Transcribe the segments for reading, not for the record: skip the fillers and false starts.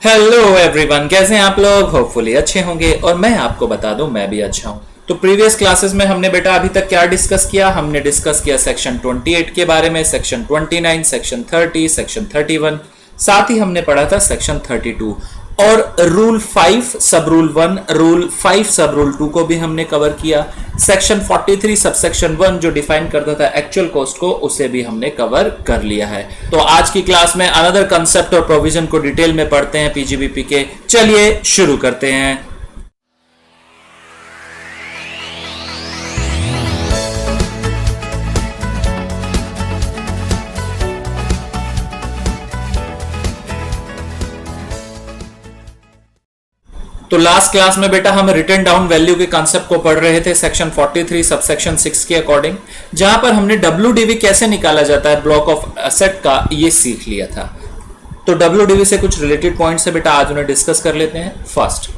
Hello everyone, कैसे हैं आप लोग। होपफुली अच्छे होंगे और मैं आपको बता दूं मैं भी अच्छा हूं। तो प्रीवियस क्लासेस में हमने बेटा अभी तक क्या डिस्कस किया। हमने डिस्कस किया सेक्शन 28 के बारे में, सेक्शन 29, सेक्शन 30, सेक्शन 31, साथ ही हमने पढ़ा था सेक्शन 32 और रूल 5 सब रूल 1, रूल 5 सब रूल 2 को भी हमने कवर किया। सेक्शन 43 सब सेक्शन 1 जो डिफाइन करता था एक्चुअल कॉस्ट को, उसे भी हमने कवर कर लिया है। तो आज की क्लास में अनदर कंसेप्ट और प्रोविजन को डिटेल में पढ़ते हैं पीजीबीपी के। चलिए शुरू करते हैं। तो लास्ट क्लास में बेटा हम रिटर्न डाउन वैल्यू के कॉन्सेप्ट को पढ़ रहे थे सेक्शन 43 सबसेक्शन 6 के अकॉर्डिंग, जहां पर हमने डब्ल्यूडीवी कैसे निकाला जाता है ब्लॉक ऑफ एसेट का ये सीख लिया था। तो डब्ल्यूडीवी से कुछ रिलेटेड पॉइंट्स है बेटा, आज उन्हें डिस्कस कर लेते हैं। First,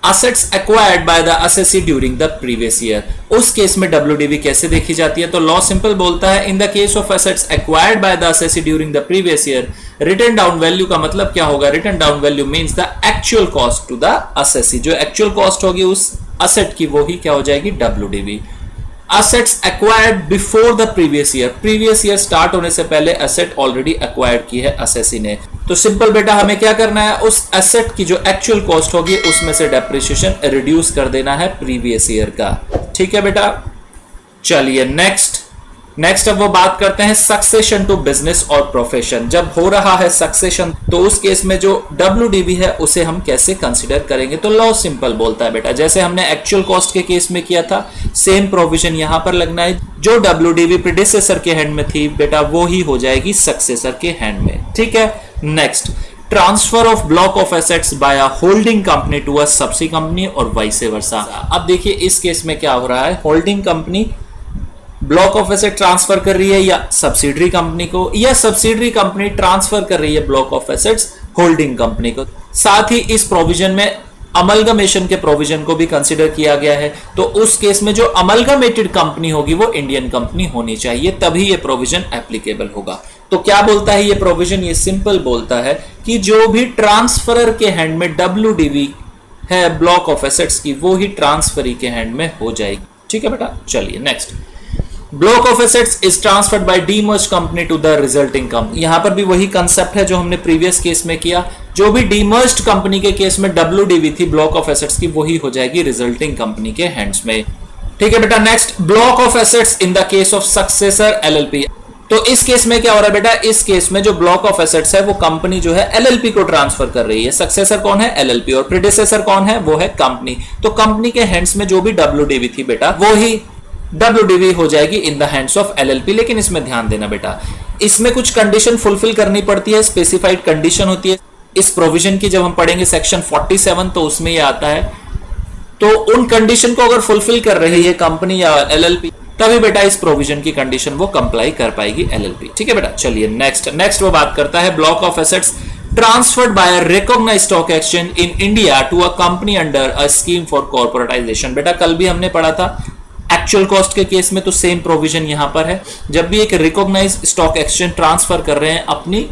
assets acquired by the assessee during the previous year। उस केस में WDV कैसे देखी जाती है। तो लॉ सिंपल बोलता है, in the case of assets acquired by the assessee during the previous year, written down value का मतलब क्या होगा। Written down value means the actual cost to the assessee। जो एक्चुअल कॉस्ट होगी उस असेट की, वो ही क्या हो जाएगी, WDV। assets acquired before the previous year, previous year start होने से पहले asset ऑलरेडी acquired की है assessee ने। तो सिंपल बेटा हमें क्या करना है, उस एसेट की जो एक्चुअल कॉस्ट होगी उसमें से डेप्रिसिएशन रिड्यूस कर देना है प्रीवियस ईयर का। ठीक है बेटा। चलिए नेक्स्ट अब वो बात करते हैं सक्सेशन टू बिजनेस और प्रोफेशन। जब हो रहा है सक्सेशन तो उस केस में जो WDV है उसे हम कैसे कंसीडर करेंगे। तो लॉ सिंपल बोलता है बेटा, जैसे हमने एक्चुअल कॉस्ट के केस में किया था सेम प्रोविजन यहां पर लगना है। जो WDV प्रीडिसेसर के हैंड में थी बेटा वो ही हो जाएगी सक्सेसर के हैंड में। ठीक है। Next, transfer of block of assets by a holding company to a subsidy company और वाइस वर्सा। अब देखिए इस केस में क्या हो रहा है, holding company block of asset transfer कर रही है या सब्सिडरी कंपनी को, या सब्सिडरी कंपनी ट्रांसफर कर रही है block of assets holding company को। साथ ही इस प्रोविजन में अमलगमेशन के प्रोविजन को भी कंसीडर किया गया है। तो उस केस में जो अमलगमेटेड कंपनी होगी वो इंडियन कंपनी होनी चाहिए, तभी ये प्रोविजन एप्लीकेबल होगा। तो क्या बोलता है ये प्रोविजन, ये सिंपल बोलता है कि जो भी ट्रांसफरर के हैंड में WDV है ब्लॉक ऑफ एसेट्स की, वो ही ट्रांसफरी के हैंड में हो जाएगी। ठीक है बेटा। चलिए next, block of assets is transferred by demerge company to the resulting company. यहां पर भी वही कंसेप्ट है जो हमने प्रीवियस केस में किया। जो भी डीमर्ज्ड कंपनी के केस में WDV थी ब्लॉक ऑफ एसेट्स की, वही हो जाएगी रिजल्टिंग कंपनी के हैंड्स में। ठीक है बेटा। Next, block of assets in the case of successor LLP। तो इस केस में क्या हो रहा है बेटा, इस केस में जो ब्लॉक ऑफ एसेट्स है वो कंपनी जो है LLP को ट्रांसफर कर रही है। सक्सेसर कौन है, LLP, और प्रीडिसेसर कौन है, वो है कंपनी। तो कंपनी के हैंड्स में जो भी WDV थी बेटा वो ही WDV हो जाएगी in the hands of LLP। लेकिन इसमें ध्यान देना बेटा, इसमें कुछ कंडीशन फुलफिल करनी पड़ती है, स्पेसिफाइड कंडीशन होती है इस प्रोविजन की। जब हम पढ़ेंगे सेक्शन 47 तो उसमें ये आता है। तो उन कंडीशन को अगर फुलफिल कर रही है कंपनी या LLP, तभी बेटा इस प्रोविजन की कंडीशन वो कंप्लाई कर पाएगी LLP। ठीक है बेटा। चलिए नेक्स्ट वो बात करता है block of assets transferred by a recognised stock exchange in India to a company under a scheme for corporatisation. बेटा कल भी हमने पढ़ा था एक्चुअल कॉस्ट के केस में, तो सेम प्रोविजन यहां पर है। जब भी एक रिकॉग्नाइज्ड स्टॉक एक्सचेंज ट्रांसफर कर रहे हैं अपनी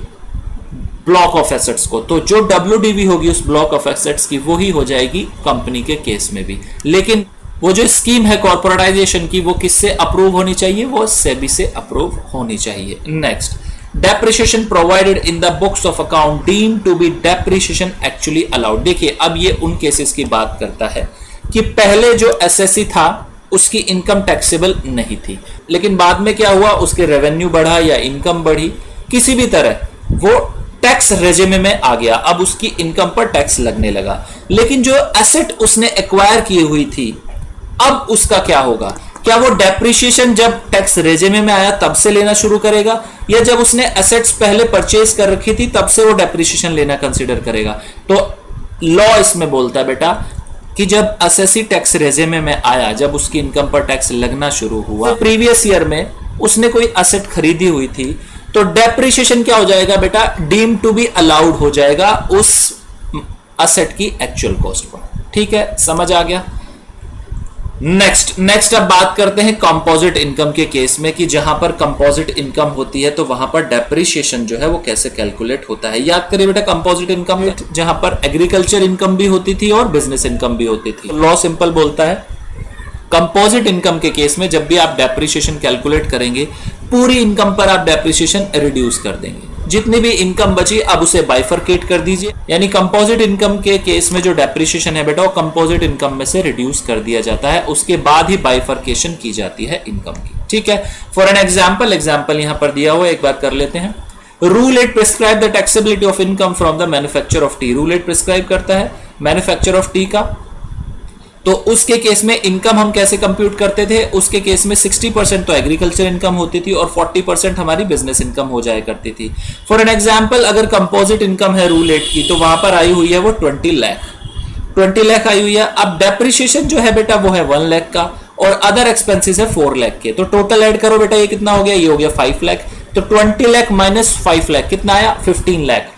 ब्लॉक ऑफ एसेट्स को, तो जो WDV होगी उस ब्लॉक ऑफ एसेट्स की, वो ही हो जाएगी कंपनी के केस में भी। लेकिन वो जो स्कीम है कॉर्पोरेटाइजेशन की, वो किससे अप्रूव होनी चाहिए, वो सेबी से अप्रूव होनी चाहिए। Next, depreciation provided in the books of account deemed to be depreciation actually allowed. देखिए अब ये उन केसेस की बात करता है कि पहले जो एसएससी था उसकी इनकम टैक्सेबल नहीं थी, लेकिन बाद में क्या हुआ, उसके रेवेन्यू बढ़ा या इनकम बढ़ी, किसी भी तरह वो टैक्स रेजिमे में आ गया। अब उसकी इनकम पर टैक्स लगने लगा। लेकिन जो एसेट उसने एक्वायर की हुई थी, अब उसका क्या होगा, क्या वो डेप्रिसिएशन जब टैक्स रेजिमे में आया तब से लेना शुरू करेगा, या जब उसने एसेट्स पहले परचेज कर रखी थी तब से वो डेप्रिसिएशन लेना कंसीडर करेगा। तो लॉ इसमें बोलता है बेटा कि जब एसएससी टैक्स रेजिमे में आया, जब उसकी इनकम पर टैक्स लगना शुरू हुआ, प्रीवियस ईयर में उसने कोई एसेट खरीदी हुई थी, तो डेप्रिसिएशन क्या हो जाएगा बेटा, डीम टू बी अलाउड हो जाएगा उस एसेट की एक्चुअल कॉस्ट पर। ठीक है, समझ आ गया। नेक्स्ट अब बात करते हैं कंपोजिट इनकम के केस में कि जहां पर कंपोजिट इनकम होती है तो वहां पर डेप्रिसिएशन जो है वो कैसे कैलकुलेट होता है। याद करिए बेटा, कंपोजिट इनकम में जहां पर एग्रीकल्चर इनकम भी होती थी और बिजनेस इनकम भी होती थी। लॉ सिंपल बोलता है कंपोजिट इनकम के केस में जब भी आप डेप्रिसिएशन कैलकुलेट करेंगे, पूरी इनकम पर आप डेप्रिसिएशन रिड्यूस कर देंगे। जितनी भी इनकम बची अब उसे बाइफरकेट कर दीजिए, यानी कंपोजिट इनकम के केस में जो डेप्रिसिएशन है बेटा वो कंपोजिट इनकम में से रिड्यूस कर दिया जाता है, उसके बाद ही बाइफरकेशन की जाती है इनकम की। ठीक है, फॉर एन एग्जांपल यहां पर दिया हुआ, एक बार कर लेते हैं। Rule 8 prescribe the taxability of income from the manufacture of T. Rule 8 prescribe करता है मैन्युफैक्चर ऑफ टी का। तो उसके केस में इनकम हम कैसे कंप्यूट करते थे, उसके केस में 60% तो एग्रीकल्चर इनकम होती थी और 40% हमारी बिजनेस इनकम हो जाया करती थी। फॉर एन एग्जांपल अगर कंपोजिट इनकम है रूल 8 की, तो वहां पर आई हुई है वो 20 लाख आई हुई है। अब डेप्रिसिएशन जो है बेटा वो है 1 लाख का और अदर एक्सपेंसेस है 4 लाख के। तो टोटल ऐड करो बेटा, ये कितना हो गया, ये हो गया 5 लाख। तो 20 लाख माइनस 5 लाख कितना आया, 15 लाख।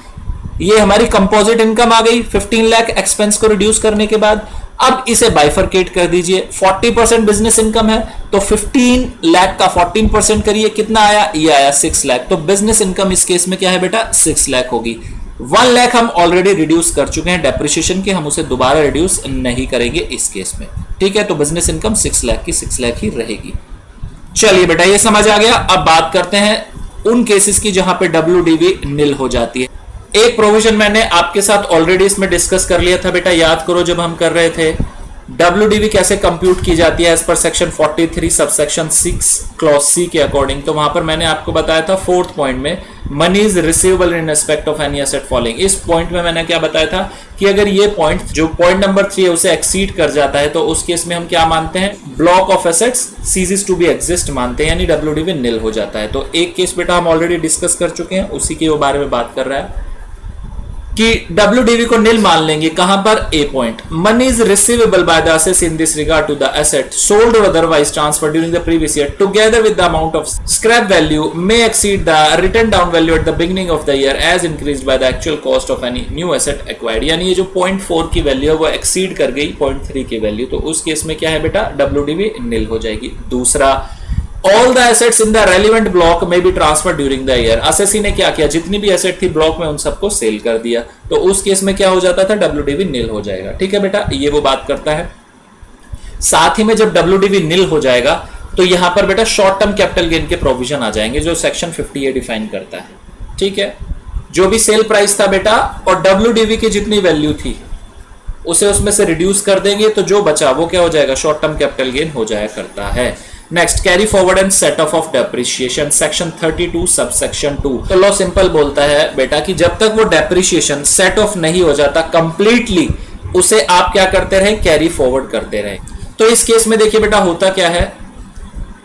ये हमारी कंपोजिट इनकम आ गई 15 लाख एक्सपेंस को रिड्यूस करने के बाद। अब इसे बाइफरकेट कर दीजिए, 40% बिजनेस इनकम है तो 15 लाख का 14% करिए, कितना आया, ये आया 6 लाख। तो बिजनेस इनकम इस केस में क्या है बेटा, 6 लाख होगी। 1 लाख हम ऑलरेडी रिड्यूस कर चुके हैं डेप्रिसिएशन के, हम उसे दोबारा रिड्यूस नहीं करेंगे इस केस में। ठीक है, तो बिजनेस इनकम 6 लाख की 6 लाख ही रहेगी। चलिए बेटा ये समझ आ गया। अब बात करते हैं उन केसेस की जहां पे WDV निल हो जाती है। एक प्रोविजन मैंने आपके साथ ऑलरेडी इसमें डिस्कस कर लिया था बेटा, याद करो जब हम कर रहे थे WDV कैसे कंप्यूट की जाती है as per section 43 subsection 6 clause C के अकॉर्डिंग। तो वहां पर मैंने आपको बताया था 4th पॉइंट में money is receivable in respect of any asset following. इस पॉइंट में मैंने क्या बताया था कि अगर ये पॉइंट जो पॉइंट नंबर 3 है उसे एक्सीड कर जाता है तो उस केस में हम क्या मानते हैं, block of assets ceases to be exist मानते हैं, यानी WDV निल हो जाता है। तो एक केस बेटा हम ऑलरेडी डिस्कस कर चुके हैं, उसी के बारे में बात कर रहा है कि WDV को निल मान लेंगे कहां पर, a point. Money is receivable by the assessee in this regard to the asset sold और otherwise transfer during the previous year together with the amount of scrap value may exceed the written down value at the beginning of the year as increased by the actual cost of any new asset acquired. यानी ये जो 0.4 की value है वो exceed कर गई 0.3 की value, तो उस केस में क्या है बेटा, WDV निल हो जाएगी। दूसरा, all the assets in the relevant block में be transfer during the year. Assessee ने क्या किया, जितनी भी एसेट थी ब्लॉक में उन सबको सेल कर दिया, तो उस केस में क्या हो जाता था, WDV निल हो जाएगा। ठीक है बेटा, ये वो बात करता है। साथ ही में जब WDV निल हो जाएगा तो यहां पर बेटा शॉर्ट टर्म कैपिटल गेन के प्रोविजन आ जाएंगे जो सेक्शन 50A डिफाइन करता है। ठीक है, जो भी सेल प्राइस था बेटा और WDV की जितनी वैल्यू थी उसे उसमें से रिड्यूस कर देंगे, तो जो बचा वो क्या हो जाएगा, शॉर्ट टर्म कैपिटल गेन हो जाया करता है। Next, carry forward and set of depreciation section 32 subsection 2। तो लॉ सिंपल बोलता है बेटा कि जब तक वो डेप्रिसिएशन सेट ऑफ नहीं हो जाता कंप्लीटली, उसे आप क्या करते रहे, कैरी फॉरवर्ड करते रहे। तो इस केस में देखिए बेटा होता क्या है,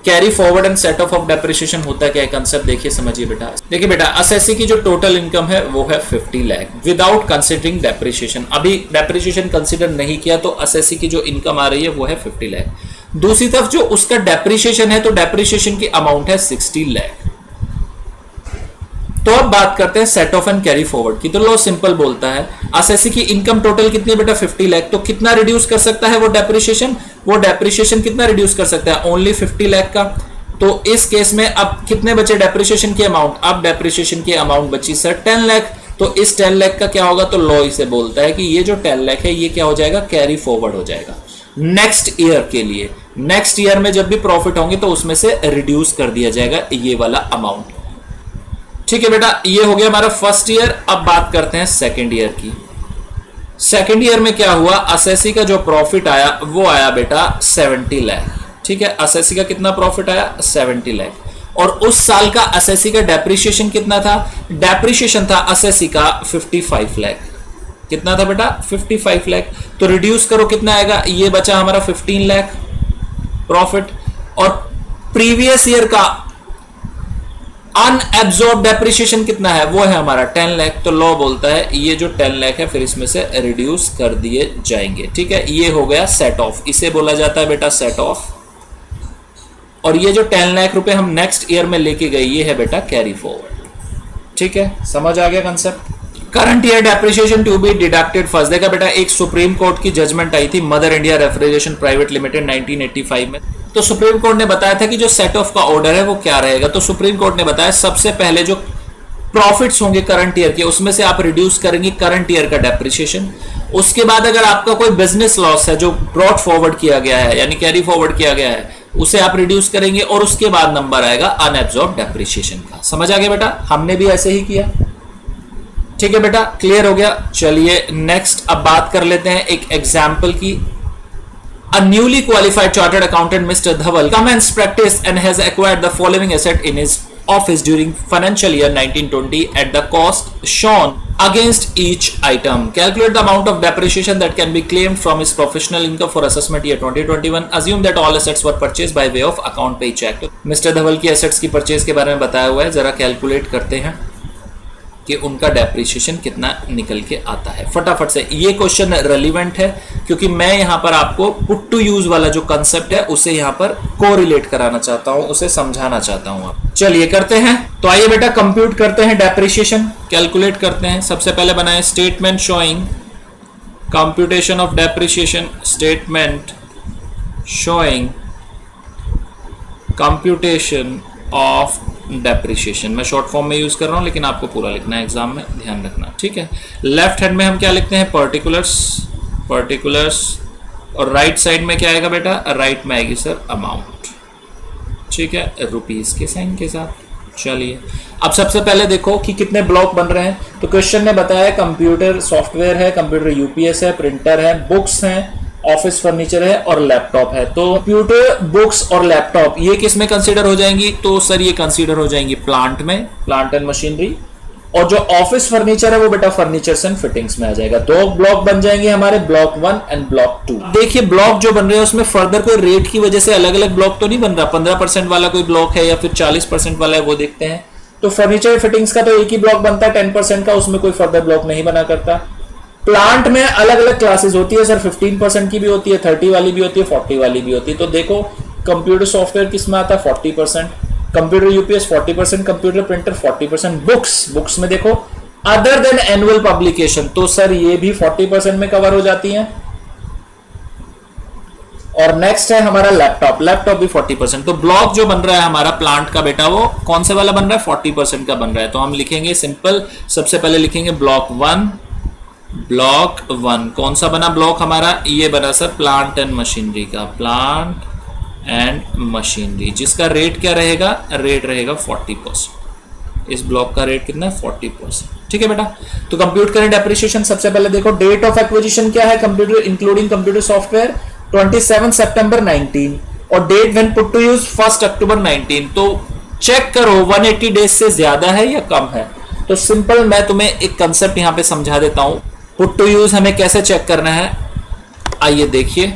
carry forward and set of depreciation होता क्या है, कंसेप्ट देखिए समझिए बेटा। देखिए बेटा, असेसी की जो टोटल इनकम है वो है 50 लाख विदाउट कंसिडरिंग डेप्रिसिएशन। अभी डेप्रिसिएशन कंसिडर नहीं किया तो असेसी की जो इनकम आ रही है वो है 50 लाख। दूसरी तरफ जो उसका डेप्रिसिएशन है तो डेप्रिसिएशन की अमाउंट है 60 लाख। तो अब बात करते हैं set of and carry forward की। तो लॉ सिंपल बोलता है असेसी की इनकम टोटल कितनी है बेटा, 50 लाख। तो कितना रिड्यूस कर सकता है वो डेप्रिसिएशन, कितना रिड्यूस कर सकता है, ओनली 50 लाख का। तो इस केस में अब कितने बचे डेप्रिसिएशन की अमाउंट, अब डेप्रिसिएशन की अमाउंट बची सर 10 लाख। तो इस 10 लाख का क्या होगा, तो लॉ इसे बोलता है कि ये जो 10 लाख है ये क्या हो जाएगा, कैरी फॉरवर्ड हो जाएगा नेक्स्ट ईयर के लिए। नेक्स्ट ईयर में जब भी प्रॉफिट होंगे तो उसमें से रिड्यूस कर दिया जाएगा ये वाला अमाउंट। ठीक है बेटा, ये हो गया हमारा फर्स्ट ईयर। अब बात करते हैं सेकेंड ईयर की। सेकेंड ईयर में क्या हुआ, असेसी का जो प्रॉफिट आया वो आया बेटा 70 लाख। ठीक है, असेसी का कितना प्रॉफिट आया, 70 लाख। और उस साल का असेसी का डेप्रिसिएशन कितना था, डेप्रिसिएशन था असेसी का 55 लाख। कितना था बेटा, 55 लाख। तो रिड्यूस करो कितना आएगा, ये बचा हमारा 15 लाख प्रॉफिट। और प्रीवियस ईयर का अनएब्सॉर्ब डेप्रिसिएशन कितना है, वो है हमारा 10 लाख। तो लॉ बोलता है ये जो 10 लाख है फिर इसमें से रिड्यूस कर दिए जाएंगे। ठीक है, ये हो गया सेट ऑफ, इसे बोला जाता है बेटा सेट ऑफ। और ये जो 10 लाख रुपए हम नेक्स्ट ईयर में लेके गए ये है बेटा कैरी फॉरवर्ड। ठीक है, समझ आ गया concept. Current year depreciation to be deducted first. देखा बेटा, एक सुप्रीम कोर्ट की जजमेंट आई थी mother India refrigeration private limited 1985 में। तो सुप्रीम कोर्ट ने बताया था कि जो सेट ऑफ का ऑर्डर है वो क्या रहेगा। तो सुप्रीम कोर्ट ने बताया सबसे पहले जो प्रॉफिट्स होंगे करंट ईयर के, उसमें से आप रिड्यूस करेंगे करंट ईयर का डेप्रिसिएशन। उसके बाद अगर आपका कोई बिजनेस लॉस है जो ब्रॉट फॉरवर्ड किया गया है यानी कैरी फॉरवर्ड किया गया है, उसे आप रिड्यूस करेंगे और उसके बाद नंबर आएगा अनएब्सॉर्ब डेप्रिसिएशन का। समझ आ गया बेटा, हमने भी ऐसे ही किया। ठीक है बेटा, क्लियर हो गया। चलिए नेक्स्ट अब बात कर लेते हैं एक एग्जाम्पल की। A newly qualified chartered accountant, Mr. Dhaval, commenced practice and has acquired the following asset in his office during financial year 1920 at the cost shown against each item. Calculate the amount of depreciation that can be claimed from his professional income for assessment year 2021. Assume that all assets were purchased by way of account pay check. Mr. Dhaval की assets की purchase के बारे में बताया हुआ है, जरा calculate करते हैं कि उनका डेप्रिसिएशन कितना निकल के आता है। फटाफट से, ये क्वेश्चन रेलिवेंट है क्योंकि मैं यहां पर आपको पुट टू यूज वाला जो कंसेप्ट है उसे यहां पर कोरिलेट कराना चाहता हूं, उसे समझाना चाहता हूं। आप चलिए करते हैं। तो आइए बेटा कंप्यूट करते हैं डेप्रिसिएशन, कैलकुलेट करते हैं। सबसे पहले बनाए statement showing computation of depreciation, statement showing computation of depreciation. मैं शॉर्ट फॉर्म में यूज कर रहा हूं लेकिन आपको पूरा लिखना है एग्जाम में, ध्यान रखना। ठीक है, लेफ्ट हैंड में हम क्या लिखते हैं, पर्टिकुलर्स, और राइट साइड में क्या आएगा बेटा, राइट में आएगी सर अमाउंट। ठीक है, रुपीस के साइन के साथ। चलिए अब सबसे पहले देखो कि कितने ब्लॉक बन रहे हैं। तो क्वेश्चन ने बताया कंप्यूटर सॉफ्टवेयर है, कंप्यूटर यूपीएस है, प्रिंटर है, बुक्स हैं, ऑफिस फर्नीचर है और लैपटॉप है। तो कंप्यूटर, बुक्स और लैपटॉप ये किस में कंसीडर हो जाएंगी, तो सर ये कंसीडर हो जाएंगी प्लांट में, प्लांट एंड मशीनरी। और जो ऑफिस फर्नीचर है वो बेटा फर्नीचर एंड फिटिंग्स में आ जाएगा। दो ब्लॉक बन जाएंगे हमारे, ब्लॉक 1 एंड ब्लॉक 2। देखिए ब्लॉक जो बन रहे हैं उसमें फर्दर कोई रेट की वजह से अलग अलग ब्लॉक तो नहीं बन रहा, 15% वाला कोई ब्लॉक है या फिर 40% वाला है, वो देखते हैं। तो फर्नीचर फिटिंग्स का तो एक ही ब्लॉक बनता है 10% का, उसमें कोई फर्दर ब्लॉक नहीं बना करता। प्लांट में अलग अलग क्लासेस होती है सर, 15% की भी होती है, 30 वाली भी होती है, 40 वाली भी होती है। तो देखो कंप्यूटर सॉफ्टवेयर किस में आता है, 40%, computer UPS 40%, computer printer 40%, books में देखो अदर देन एनुअल पब्लिकेशन, तो सर ये भी 40% में कवर हो जाती है। और नेक्स्ट है हमारा लैपटॉप भी 40%। तो ब्लॉक जो बन रहा है हमारा प्लांट का बेटा वो कौन से वाला बन रहा है, 40% का बन रहा है। तो हम लिखेंगे सिंपल, सबसे पहले लिखेंगे ब्लॉक 1। कौन सा बना ब्लॉक हमारा, ये बना सर प्लांट एंड मशीनरी का, प्लांट एंड मशीनरी, जिसका रेट क्या रहेगा, रेट रहेगा 40%। इस ब्लॉक का रेट कितना है, 40%। ठीक है बेटा, तो कंप्यूट करें डेप्रिसिएशन। सबसे पहले देखो डेट ऑफ एक्विजिशन क्या है, कंप्यूटर इंक्लूडिंग कंप्यूटर सॉफ्टवेयर 27 सितंबर 19 और date when put to use 1 अक्टूबर 19। तो चेक करो 180 डेज से ज्यादा है या कम है। तो सिंपल मैं तुम्हें एक कंसेप्ट यहां पे समझा देता हूं, पुट टू यूज हमें कैसे चेक करना है। आइए देखिए,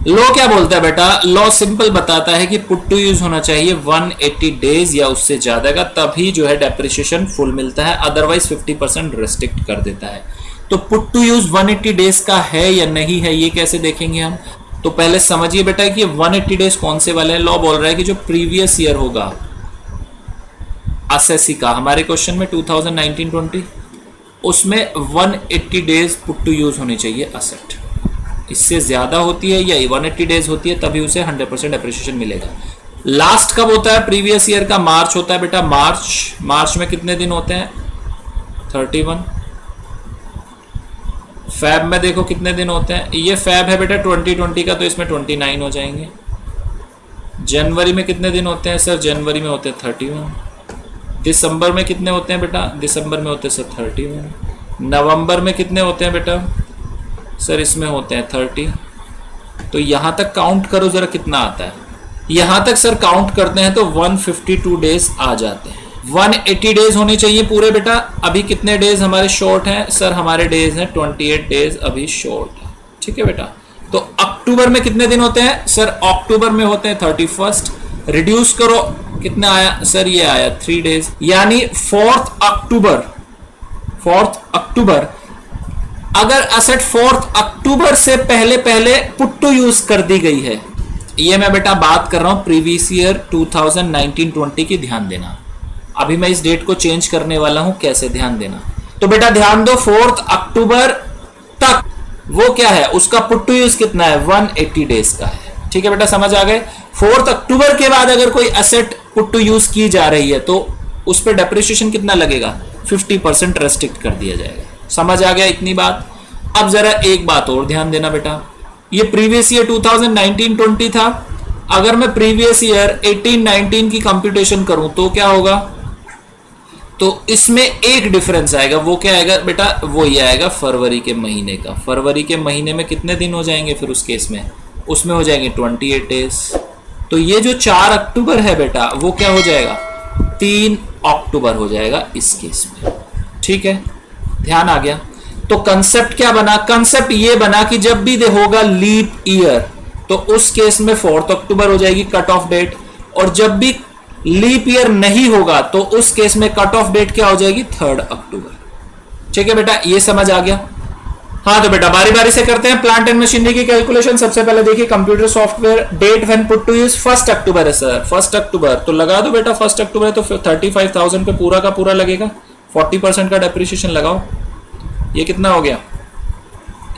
लॉ क्या बोलता है बेटा, लॉ सिंपल बताता है कि पुट टू यूज होना चाहिए 180 डेज या उससे ज्यादा का, तभी जो है डेप्रिसिएशन फुल मिलता है, अदरवाइज 50% रेस्ट्रिक्ट कर देता है। तो पुट टू यूज 180 डेज का है या नहीं है, ये कैसे देखेंगे हम। तो पहले समझिए बेटा कि 180 डेज कौन से वाले हैं। लॉ बोल रहा है कि जो प्रीवियस ईयर होगा असेसी का, हमारे क्वेश्चन में 2019-20 उसमें 180 डेज पुट टू यूज होनी चाहिए असेट। इससे ज्यादा होती है या 180 डेज होती है तभी उसे 100% डेप्रिसिएशन मिलेगा। लास्ट कब होता है, प्रीवियस ईयर का मार्च होता है बेटा, मार्च में कितने दिन होते हैं, 31। फैब में देखो कितने दिन होते हैं, ये फैब है बेटा 2020 का, तो इसमें 29 हो जाएंगे। जनवरी में कितने दिन होते हैं सर, जनवरी में होते हैं 31। दिसंबर में कितने होते हैं बेटा, दिसंबर में होते हैं सर 31। नवंबर में कितने होते हैं बेटा सर, इसमें होते हैं 30। तो यहां तक काउंट करो जरा कितना आता है, यहां तक सर काउंट करते हैं तो 152 डेज आ जाते हैं। 180 डेज होने चाहिए पूरे बेटा। अभी कितने डेज हमारे शॉर्ट हैं सर, हमारे डेज हैं 28 डेज अभी शॉर्ट है। ठीक है बेटा, तो अक्टूबर में कितने दिन होते हैं सर, अक्टूबर में होते हैं 31। रिड्यूस करो कितना आया सर, ये आया 3 डेज, यानी 4 अक्टूबर अगर असेट 4 अक्टूबर से पहले पुट टू यूज कर दी गई है, ये मैं बेटा बात कर रहा हूं प्रीवियस ईयर 2019-20 की, ध्यान देना। अभी मैं इस डेट को चेंज करने वाला हूं, कैसे ध्यान देना। तो बेटा ध्यान दो 4 अक्टूबर तक वो क्या है, उसका पुट टू यूज कितना है, 180 डेज का है। ठीक है बेटा, समझ आ गए। 4 अक्टूबर के बाद अगर कोई एसेट पुट टू यूज की जा रही है तो उस पर डेप्रिसिएशन कितना लगेगा, 50% रेस्ट्रिक्ट कर दिया जाएगा। समझ आ गया इतनी बात। अब जरा एक बात और ध्यान देना बेटा, ये प्रीवियस ईयर 2019-20 था, अगर मैं प्रीवियस ईयर 18-19 की कंप्यूटेशन करूं तो क्या होगा, तो इसमें एक डिफरेंस आएगा। वो क्या आएगा बेटा, वो ये आएगा फरवरी के महीने का। फरवरी के महीने में कितने दिन हो जाएंगे फिर उस केस में, उसमें हो जाएंगे 28 डेज। तो ये जो 4 अक्टूबर है बेटा वो क्या हो जाएगा, 3 अक्टूबर हो जाएगा इस केस में। ठीक है, ध्यान आ गया। तो कंसेप्ट क्या बना, कंसेप्ट ये बना कि जब भी होगा लीप ईयर तो उस केस में 4 अक्टूबर हो जाएगी कट ऑफ डेट, और जब भी लीप ईयर नहीं होगा तो उस केस में कट ऑफ डेट क्या हो जाएगी, 3 अक्टूबर। ठीक है बेटा, ये समझ आ गया। हाँ तो बेटा बारी बारी से करते हैं प्लांट एंड मशीनरी की कैलकुलेशन। सबसे पहले देखिए computer software, date when put to use 1 अक्टूबर है सर, 1 अक्टूबर तो लगा दो बेटा, 1 अक्टूबर है तो 35,000 पे पूरा का पूरा लगेगा, 40% का डेप्रिसिएशन लगाओ। ये कितना हो गया,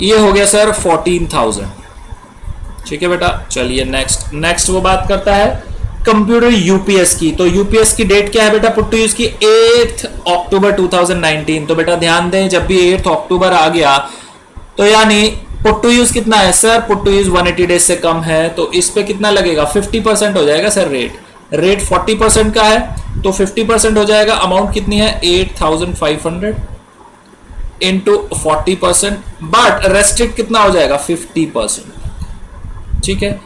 ये हो गया सर 14,000। ठीक है बेटा, चलिए नेक्स्ट वो बात करता है कंप्यूटर यूपीएस की। तो यूपीएस की डेट क्या है बेटा पुट टू यूज की, 8 अक्टूबर 2019। तो बेटा ध्यान दें, जब भी 8 अक्टूबर आ गया तो यानी पुट टू यूज कितना है sir, put to use 180 days से कम है, तो इस पे कितना लगेगा, 50% हो जाएगा सर। रेट 40% का है तो 50% हो जाएगा। अमाउंट कितनी है, 8,500 इंटू 40%, बट रेस्ट्रिक्ट कितना हो जाएगा, 50%। ठीक है,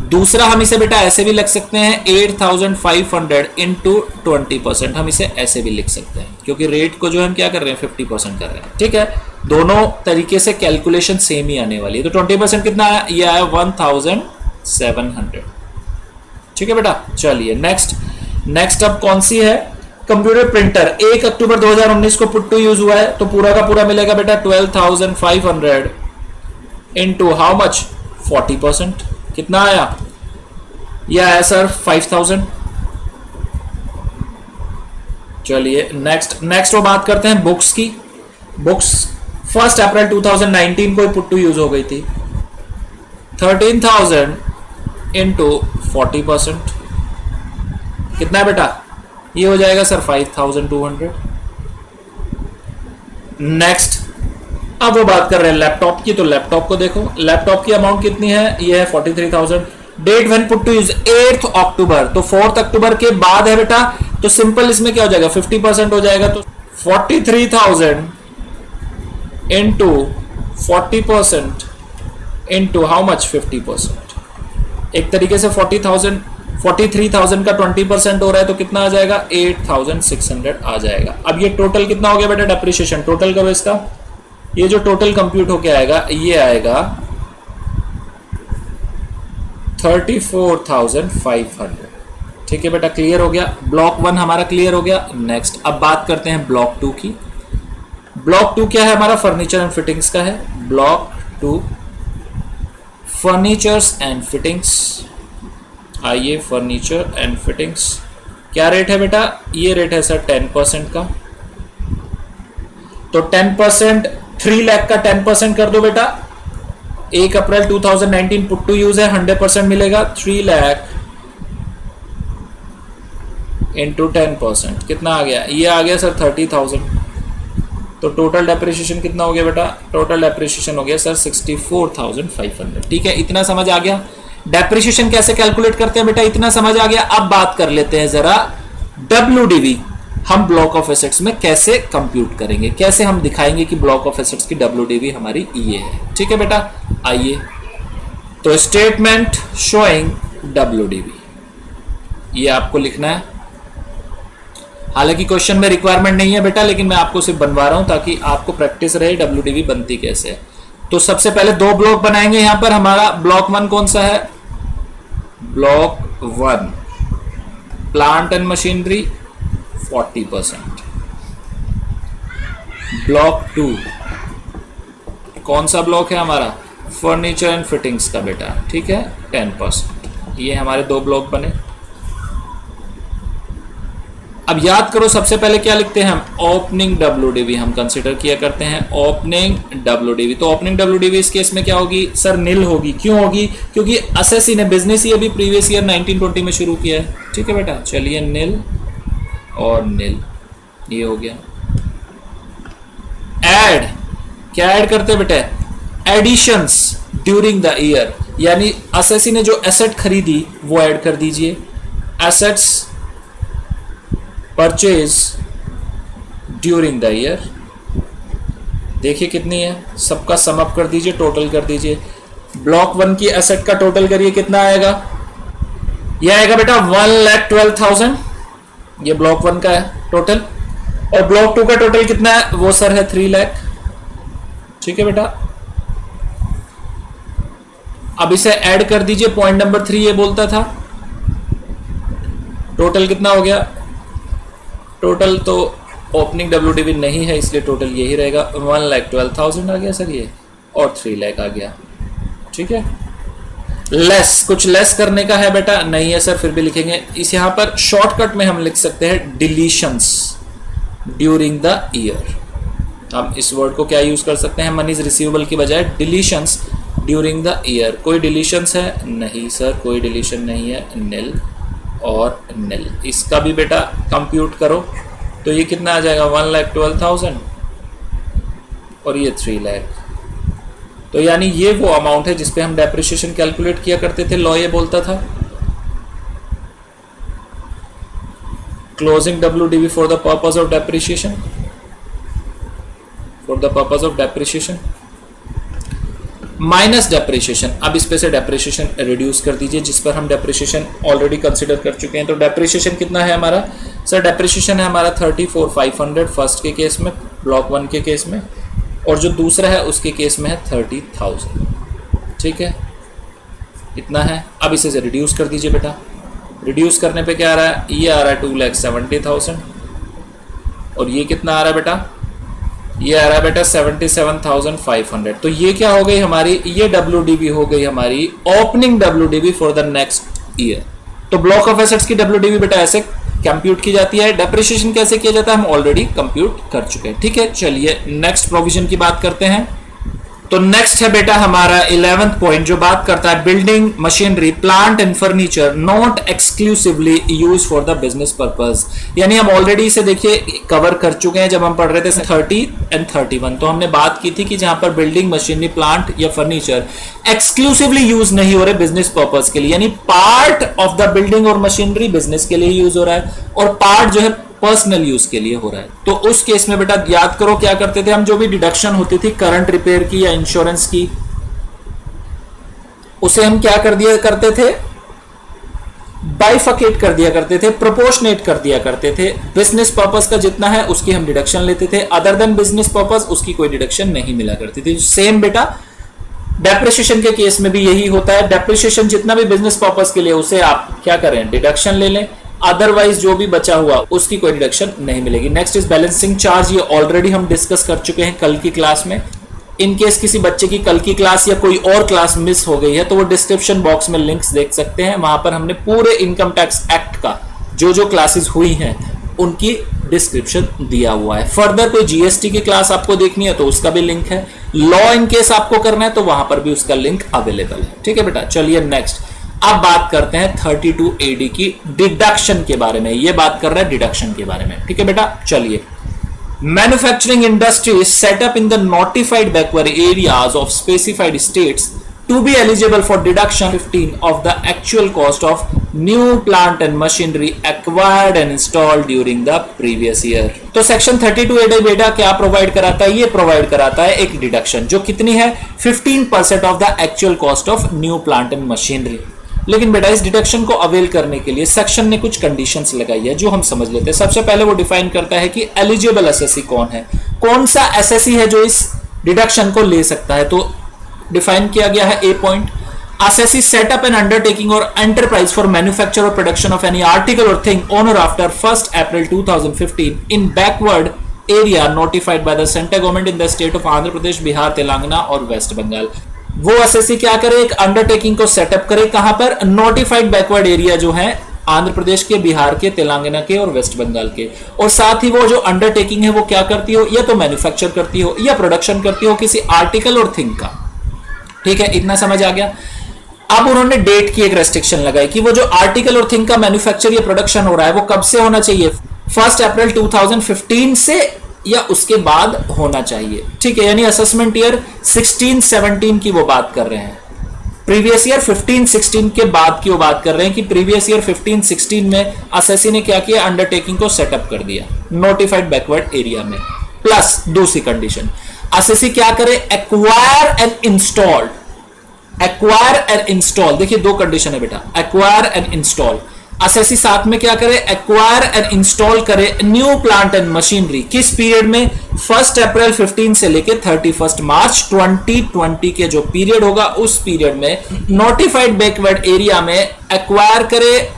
दूसरा हम इसे बेटा ऐसे भी लिख सकते हैं, 8,500 इंटू 20%, हम इसे ऐसे भी लिख सकते हैं क्योंकि रेट को जो हम क्या कर रहे हैं 50% कर रहे हैं। ठीक है, दोनों तरीके से कैलकुलेशन सेम ही आने वाली है। तो 20% कितना आया, ये आया 1,700। ठीक है बेटा, चलिए नेक्स्ट अब कौन सी है, कंप्यूटर प्रिंटर। 1 अक्टूबर 2019 को पुट टू यूज हुआ है तो पूरा का पूरा मिलेगा बेटा 12,500 इंटू हाउ मच, 40%। कितना आया, यह आया सर 5,000। चलिए नेक्स्ट वो बात करते हैं बुक्स की। बुक्स 1 अप्रैल 2019 को पुट टू यूज हो गई थी, 13,000 इंटू 40%। कितना है बेटा, ये हो जाएगा सर 5,200। नेक्स्ट अब वो बात कर रहे हैं लैपटॉप की। तो लैपटॉप को देखो, लैपटॉप की अमाउंट कितनी है, ये है 43,000। Date when put to use 8 अक्टूबर, तो 4 अक्टूबर के बाद है बेटा, तो सिंपल इसमें क्या हो जाएगा, 50% हो जाएगा। तो 43,000 इंटू 40% इंटू हाउ मच, 50%। एक तरीके से 43,000 का 20% हो रहा है तो कितना आ जाएगा, 8,600 आ जाएगा। अब ये टोटल कितना हो गया बेटा डेप्रिसिएशन, टोटल करो इसका, ये जो टोटल कंप्यूट होके आएगा ये आएगा 34,500। ठीक है बेटा, क्लियर हो गया। ब्लॉक 1 हमारा क्लियर हो गया। नेक्स्ट अब बात करते हैं ब्लॉक 2 की। ब्लॉक 2 क्या है हमारा, फर्नीचर एंड फिटिंग्स का है। Block 2 furnitures and fittings. आइए फर्नीचर एंड फिटिंग्स, क्या रेट है बेटा, ये रेट है सर 10% का। तो 10%, 3 लाख का 10% कर दो बेटा। 1 अप्रैल 2019 पुट टू यूज है, 100% मिलेगा। 3 लाख इंटू 10%, कितना आ गया, ये आ गया सर 30,000। तो टोटल डेप्रिसिएशन कितना हो गया बेटा, टोटल डेप्रिसिएशन हो गया सर 64,500। ठीक है, इतना समझ आ गया। डेप्रिसिएशन कैसे कैलकुलेट करते हैं बेटा, इतना समझ आ गया। अब बात कर लेते हैं जरा WDV, हम ब्लॉक ऑफ एसेट्स में कैसे कंप्यूट करेंगे, कैसे हम दिखाएंगे कि ब्लॉक ऑफ एसेट्स की WDV हमारी ये है। ठीक है बेटा, आइए तो स्टेटमेंट शोइंग WDV, ये आपको लिखना है। हालांकि क्वेश्चन में रिक्वायरमेंट नहीं है बेटा, लेकिन मैं आपको सिर्फ बनवा रहा हूं ताकि आपको प्रैक्टिस रहे WDV बनती कैसे है। तो सबसे पहले 2 ब्लॉक बनाएंगे यहां पर। हमारा ब्लॉक 1 कौन सा है, block 1 plant and machinery 40%। Block 2 कौन सा ब्लॉक है हमारा, फर्नीचर एंड फिटिंग्स का बेटा। ठीक है, 10%। ये हमारे 2 ब्लॉक बने। अब अब याद करो सबसे पहले क्या लिखते हैं हम, ओपनिंग WDV हम कंसिडर किया करते हैं, ओपनिंग WDV। तो ओपनिंग WDV इस केस में क्या होगी सर, नील होगी। क्यों होगी, क्योंकि एसएससी ने बिजनेस ईयर भी प्रीवियस ईयर 1920 में शुरू किया है। ठीक है बेटा, चलिए नील और नील, ये हो गया। ऐड, क्या ऐड करते हैं बेटा, एडिशंस ड्यूरिंग द ईयर, यानी एसएससी ने जो एसेट खरीदी वो ऐड कर दीजिए। Assets purchase during the year, देखिए कितनी है, सबका सम अप कर दीजिए, टोटल कर दीजिए। ब्लॉक 1 की एसेट का टोटल करिए, कितना आएगा, यह आएगा बेटा 1,12,000, ये ब्लॉक 1 का है टोटल। और ब्लॉक 2 का टोटल कितना है, वो सर है 3 लाख। ठीक है बेटा, अब इसे ऐड कर दीजिए, पॉइंट नंबर 3 ये बोलता था। टोटल कितना हो गया, टोटल तो ओपनिंग WDV नहीं है इसलिए टोटल यही रहेगा, 1,12,000 आ गया सर ये, और 3 लाख आ गया। ठीक है, लेस, कुछ लेस करने का है बेटा, नहीं है सर, फिर भी लिखेंगे। इस यहां पर शॉर्टकट में हम लिख सकते हैं डिलीशंस ड्यूरिंग द ईयर। हम इस वर्ड को क्या यूज कर सकते हैं, मनीज रिसीवेबल की बजाय डिलीशंस ड्यूरिंग द ईयर। कोई डिलीशंस है, नहीं सर, कोई डिलीशन नहीं है, नील और नील। इसका भी बेटा कंप्यूट करो तो ये कितना आ जाएगा, 1,12,000 और ये 3 लाख। तो यानी ये वो अमाउंट है जिसपे हम डेप्रिसिएशन कैलकुलेट किया करते थे। लॉ ये बोलता था closing WDV for the purpose of depreciation, for the purpose of depreciation minus depreciation. अब इस पे से डेप्रिसिएशन रिड्यूस कर दीजिए, जिस पर हम डेप्रिसिएशन ऑलरेडी कंसीडर कर चुके हैं। तो डेप्रिसिएशन कितना है हमारा सर, डेप्रिसिएशन है हमारा 34,500 फर्स्ट के केस में, ब्लॉक 1 के केस में, और जो दूसरा है उसके केस में है 30,000। ठीक है, इतना है। अब इसे से रिड्यूस कर दीजिए बेटा, रिड्यूस करने पे क्या आ रहा है, ये आ रहा है 2,70,000 और ये कितना आ रहा है बेटा, ये आ रहा है बेटा 77,500। तो ये क्या हो गई हमारी, ये WDV हो गई हमारी opening WDV for the next year. तो ब्लॉक ऑफ एसेट्स की WDV बेटा ऐसे कंप्यूट की जाती है। डेप्रिसिएशन कैसे किया जाता है हम ऑलरेडी कंप्यूट कर चुके हैं। ठीक है, चलिए नेक्स्ट प्रोविजन की बात करते हैं। तो नेक्स्ट है बेटा हमारा 11th पॉइंट, जो बात करता है building machinery plant and furniture not exclusively use for the business purpose. यानी हम ऑलरेडी इसे देखिए कवर कर चुके हैं जब हम पढ़ रहे थे 30 एंड 31। तो हमने बात की थी कि जहां पर बिल्डिंग मशीनरी प्लांट या फर्नीचर एक्सक्लूसिवली यूज नहीं हो रहे बिजनेस पर्पस के लिए, यानी पार्ट ऑफ द बिल्डिंग और मशीनरी बिजनेस के लिए यूज हो रहा है और पार्ट जो है पर्सनल यूज के लिए हो रहा है। तो उस केस में बेटा याद करो क्या करते थे हम, जो भी डिडक्शन होती थी करंट रिपेयर की या इंश्योरेंस की, उसे हम क्या कर दिया करते थे, बाइफकेट कर दिया करते थे, प्रोपोर्शनेट कर दिया करते थे। बिजनेस पर्पस का जितना है उसकी हम डिडक्शन लेते थे, अदर देन बिजनेस पर्पस उसकी कोई डिडक्शन नहीं मिला करती थी। सेम बेटा डेप्रिसिएशन के केस में भी यही होता है, डेप्रिसिएशन जितना भी बिजनेस पर्पस के लिए उसे आप क्या करें, डिडक्शन ले लें, अदरवाइज जो भी बचा हुआ उसकी कोई डिडक्शन नहीं मिलेगी। नेक्स्ट इज बैलेंसिंग चार्ज, ये ऑलरेडी हम डिस्कस कर चुके हैं कल की क्लास में। इन केस किसी बच्चे की कल की क्लास या कोई और क्लास मिस हो गई है तो वो डिस्क्रिप्शन बॉक्स में लिंक्स देख सकते हैं, वहां पर हमने पूरे इनकम टैक्स एक्ट का जो जो क्लासेस हुई हैं उनकी डिस्क्रिप्शन दिया हुआ है। फर्दर कोई जीएसटी की क्लास आपको देखनी है तो उसका भी लिंक है, लॉ इन केस आपको करना है तो वहां पर भी उसका लिंक अवेलेबल है। ठीक है बेटा, चलिए नेक्स्ट अब बात करते हैं 32 AD की डिडक्शन के बारे में। ये बात कर रहा है डिडक्शन के बारे में। ठीक है बेटा, चलिए manufacturing industry set up in the notified backward areas of specified states to be eligible for deduction 15 of the actual cost of new plant and machinery acquired and installed during the previous year. तो section 32 AD बेटा क्या provide कराता है, ये provide कराता है एक deduction जो कितनी है 15% of the actual cost of new plant and machinery. लेकिन बेटा इस डिडक्शन को अवेल करने के लिए सेक्शन ने कुछ कंडीशंस लगाई है जो हम समझ लेते हैं। सबसे पहले वो डिफाइन करता है कि एलिजिबल एसएससी कौन है, कौन सा एसएससी है जो इस डिडक्शन को ले सकता है। तो डिफाइन किया गया है a point, SSC set up an undertaking और एंटरप्राइज फॉर मैन्युफैक्चर और प्रोडक्शन ऑफ एनी आर्टिकल और थिंग ऑन और after 1 April 2015 in backward area notified by the central government in the state of Andhra Pradesh, Bihar, Telangana और वेस्ट बंगाल। वो SSC क्या करे, एक undertaking को सेटअप करे, कहां पर, नोटिफाइड बैकवर्ड एरिया जो है आंध्र प्रदेश के, बिहार के, तेलंगाना के और वेस्ट बंगाल के। और साथ ही वो जो अंडरटेकिंग है वो क्या करती हो, या तो मैन्युफैक्चर करती हो या प्रोडक्शन करती हो किसी आर्टिकल और थिंग का। ठीक है, इतना समझ आ गया। अब उन्होंने डेट की एक रेस्ट्रिक्शन लगाई कि वो जो आर्टिकल और थिंग का मैन्युफैक्चर या प्रोडक्शन हो रहा है वो कब से होना चाहिए, 1 अप्रैल 2015 से या उसके बाद होना चाहिए। ठीक है, यानी असेसमेंट ईयर 16-17 की वो बात कर रहे हैं, प्रीवियस ईयर 15-16 के बाद की वो बात कर रहे हैं कि प्रीवियस ईयर 15-16 में असेसी ने क्या किया, अंडरटेकिंग को सेटअप कर दिया नोटिफाइड बैकवर्ड एरिया में। प्लस दूसरी कंडीशन, असेसी क्या करे, acquire and installed, acquire and install, देखिए दो कंडीशन है बेटा, एक्वायर एंड इंस्टॉल। असेसी साथ में क्या करे, एक्वायर एंड इंस्टॉल करे न्यू प्लांट एंड मशीनरी, किस पीरियड में, 1 अप्रैल 15 से लेके 31 मार्च 2020 के जो पीरियड होगा उस पीरियड में नोटिफाइड बैकवर्ड एरिया में एक्वायर करे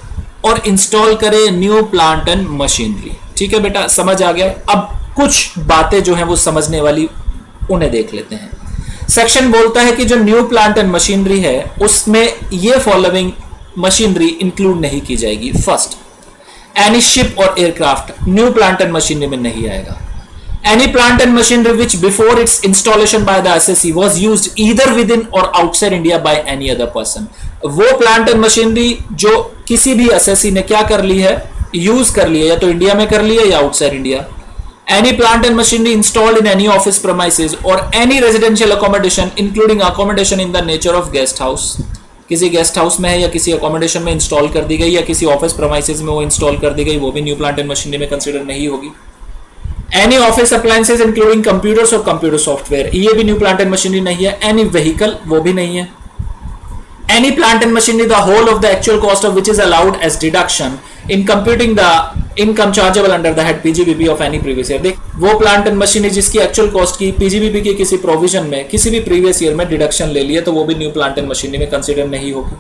और इंस्टॉल करे न्यू प्लांट एंड मशीनरी। ठीक है बेटा, समझ आ गया। अब कुछ बातें जो है वो समझने वाली, उन्हें देख लेते हैं। सेक्शन बोलता है कि जो न्यू प्लांट एंड मशीनरी है उसमें ये फॉलोइंग मशीनरी इंक्लूड नहीं की जाएगी। फर्स्ट, एनी शिप और aircraft new plant and machinery में नहीं आएगा। Any plant and machinery which before its installation by the SSC was used either within और outside India by any other person, वो plant and machinery जो किसी भी SSC ने क्या कर ली है, यूज कर ली है, या तो इंडिया में कर ली है या outside India. Any plant and machinery installed in any office premises or any residential accommodation including accommodation in the nature of guest house, किसी गेस्ट हाउस में है या किसी अकोमोडेशन में इंस्टॉल कर दी गई या किसी ऑफिस प्रेमाइसेस में वो इंस्टॉल कर दी गई, वो भी न्यू प्लांट एंड मशीनरी में कंसीडर नहीं होगी। Any office appliances including computers और कंप्यूटर सॉफ्टवेयर, ये भी न्यू प्लांट एंड मशीनरी नहीं है। एनी व्हीकल, वो भी नहीं है। Any plant and machinery the whole of the actual cost of which is allowed as deduction in computing the income chargeable under the head PGBP of any previous year, देख वो plant and machinery जिसकी actual cost की PGBP के किसी provision में किसी भी previous year में डिडक्शन ले लिया तो वो भी न्यू प्लांट एंड मशीनरी में कंसीडर नहीं होगी।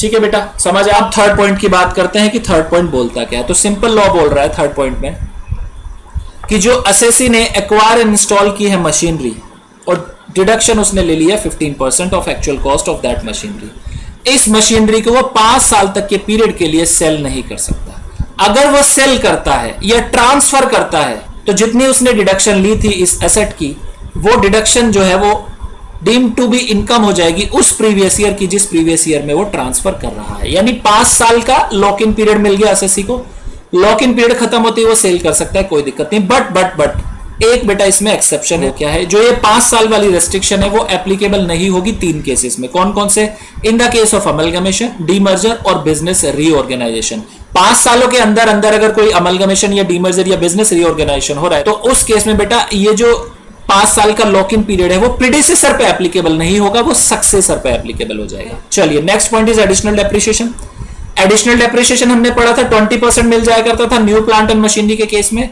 ठीक है बेटा, समझ। आप थर्ड पॉइंट की बात करते हैं कि थर्ड पॉइंट बोलता क्या है। तो सिंपल लॉ बोल रहा है थर्ड पॉइंट में कि जो एसएससी ने एक्वायर एंड इंस्टॉल की है मशीनरी और डिडक्शन उसने ले लिया 15% of actual cost of that machinery, इस मशीनरी को वो 5 साल तक के पीरियड के लिए सेल नहीं कर सकता। अगर वो सेल करता है या ट्रांसफर करता है तो जितनी उसने डिडक्शन ली थी इस एसेट की, वो डिडक्शन जो है वो डीम टू बी इनकम हो जाएगी उस प्रीवियस ईयर की जिस प्रीवियस ईयर में वो ट्रांसफर कर रहा है। यानी 5 साल का लॉक इन पीरियड मिल गया एसएससी को, लॉक इन पीरियड खत्म होती है वो सेल कर सकता है, कोई दिक्कत नहीं। बट एक बेटा इसमें एक्सेप्शन है। क्या है? जो ये 5 साल वाली रेस्ट्रिक्शन है वो एप्लीकेबल नहीं होगी 3 केसेस में। कौन कौन से? इन the case of amalgamation, demerger और बिजनेस रीऑर्गेनाइजेशन। 5 सालों के अंदर अंदर अगर कोई अमलगमेशन या डीमर्जर या बिजनेस रीऑर्गेनाइजेशन हो रहा है तो उस केस में बेटा ये जो 5 साल का लॉक इन पीरियड है वो प्रीडिसेसर पे एप्लीकेबल नहीं होगा, वो सक्सेसर पे एप्लीकेबल हो जाएगा। चलिए next point is additional depreciation. Additional depreciation हमने पढ़ा था 20% मिल जाया करता था न्यू प्लांट एंड मशीनरी के केस में,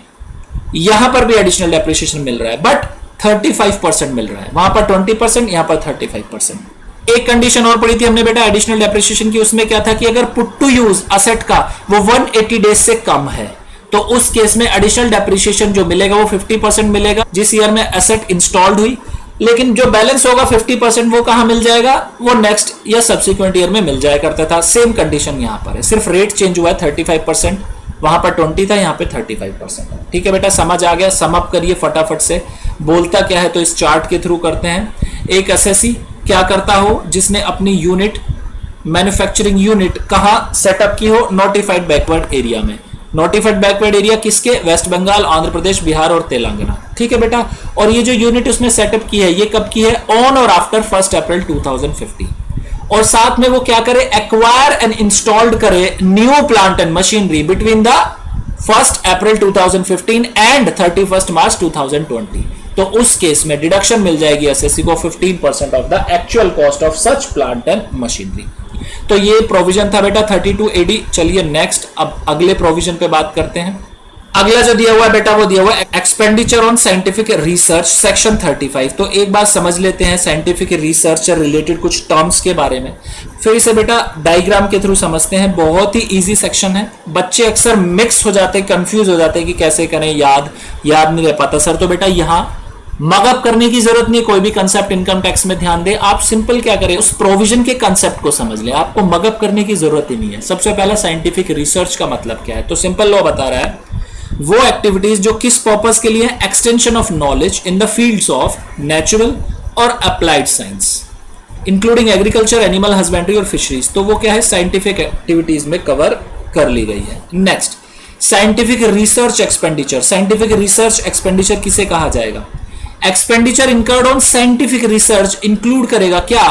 यहां पर भी एडिशनल डेप्रिसिएशन मिल रहा है बट 35% मिल रहा है। वहां पर 20%, यहां पर 35%। एक कंडीशन और पड़ी थी हमने बेटा एडिशनल डेप्रिसिएशन की, उसमें क्या था कि अगर पुट टू यूज असेट का वो 180 डेज से कम है तो उस केस में एडिशनल डेप्रिसिएशन जो मिलेगा वो 50% मिलेगा जिस ईयर में एसेट इंस्टॉल्ड हुई, लेकिन जो बैलेंस होगा 50% वो कहां मिल जाएगा? वो नेक्स्ट या सब्सिक्वेंट ईयर में मिल जाया करता था। सेम कंडीशन यहां पर है, सिर्फ रेट चेंज हुआ है। 35% वहां पर 20 था, यहां पे 35%। ठीक है बेटा, समझ आ गया? सम अप करिए फटाफट से। बोलता क्या है तो इस चार्ट के थ्रू करते हैं। एक एसएससी क्या करता हो जिसने अपनी यूनिट, मैन्युफैक्चरिंग यूनिट कहां सेटअप की हो? नोटिफाइड बैकवर्ड एरिया में। नोटिफाइड बैकवर्ड एरिया किसके? वेस्ट बंगाल, आंध्र प्रदेश, बिहार और तेलंगाना। ठीक है बेटा, और ये जो यूनिट उसने सेटअप की है ये कब की है? ऑन और आफ्टर 1 अप्रैल 2015। और साथ में वो क्या करे? एक्वायर एंड इंस्टॉल्ड करे new plant and machinery between the 1 April 2015 and 31 मार्च 2020। तो उस केस में डिडक्शन मिल जाएगी एसएससी को 15% of the actual cost of such plant and machinery. तो ये प्रोविजन था बेटा 32 AD। चलिए नेक्स्ट अब अगले प्रोविजन पे बात करते हैं। अगला जो दिया हुआ है बेटा वो दिया हुआ है expenditure on scientific research section 35। तो एक बार समझ लेते हैं साइंटिफिक रिसर्च से रिलेटेड कुछ टर्म्स के बारे में, फिर इसे बेटा डायग्राम के थ्रू समझते हैं। बहुत ही इजी सेक्शन है, बच्चे अक्सर मिक्स हो जाते हैं, कंफ्यूज हो जाते हैं कि कैसे करें, याद नहीं रह पाता सर। तो बेटा यहाँ मगअप करने की जरूरत नहीं, कोई भी कंसेप्ट इनकम टैक्स में ध्यान दे, आप सिंपल क्या करें, उस प्रोविजन के कंसेप्ट को समझ लें, आपको मगअप करने की जरूरत ही नहीं है। सबसे पहला साइंटिफिक रिसर्च का मतलब क्या है, तो सिंपल लॉ बता रहा है वो एक्टिविटीज जो किस पर्पस के लिए, extension of knowledge in the fields of natural और applied science including agriculture, animal husbandry और फिशरीज, तो वो क्या है, साइंटिफिक एक्टिविटीज में कवर कर ली गई है। Next, scientific research expenditure. Scientific research expenditure किसे कहा जाएगा, expenditure incurred on scientific research include करेगा क्या,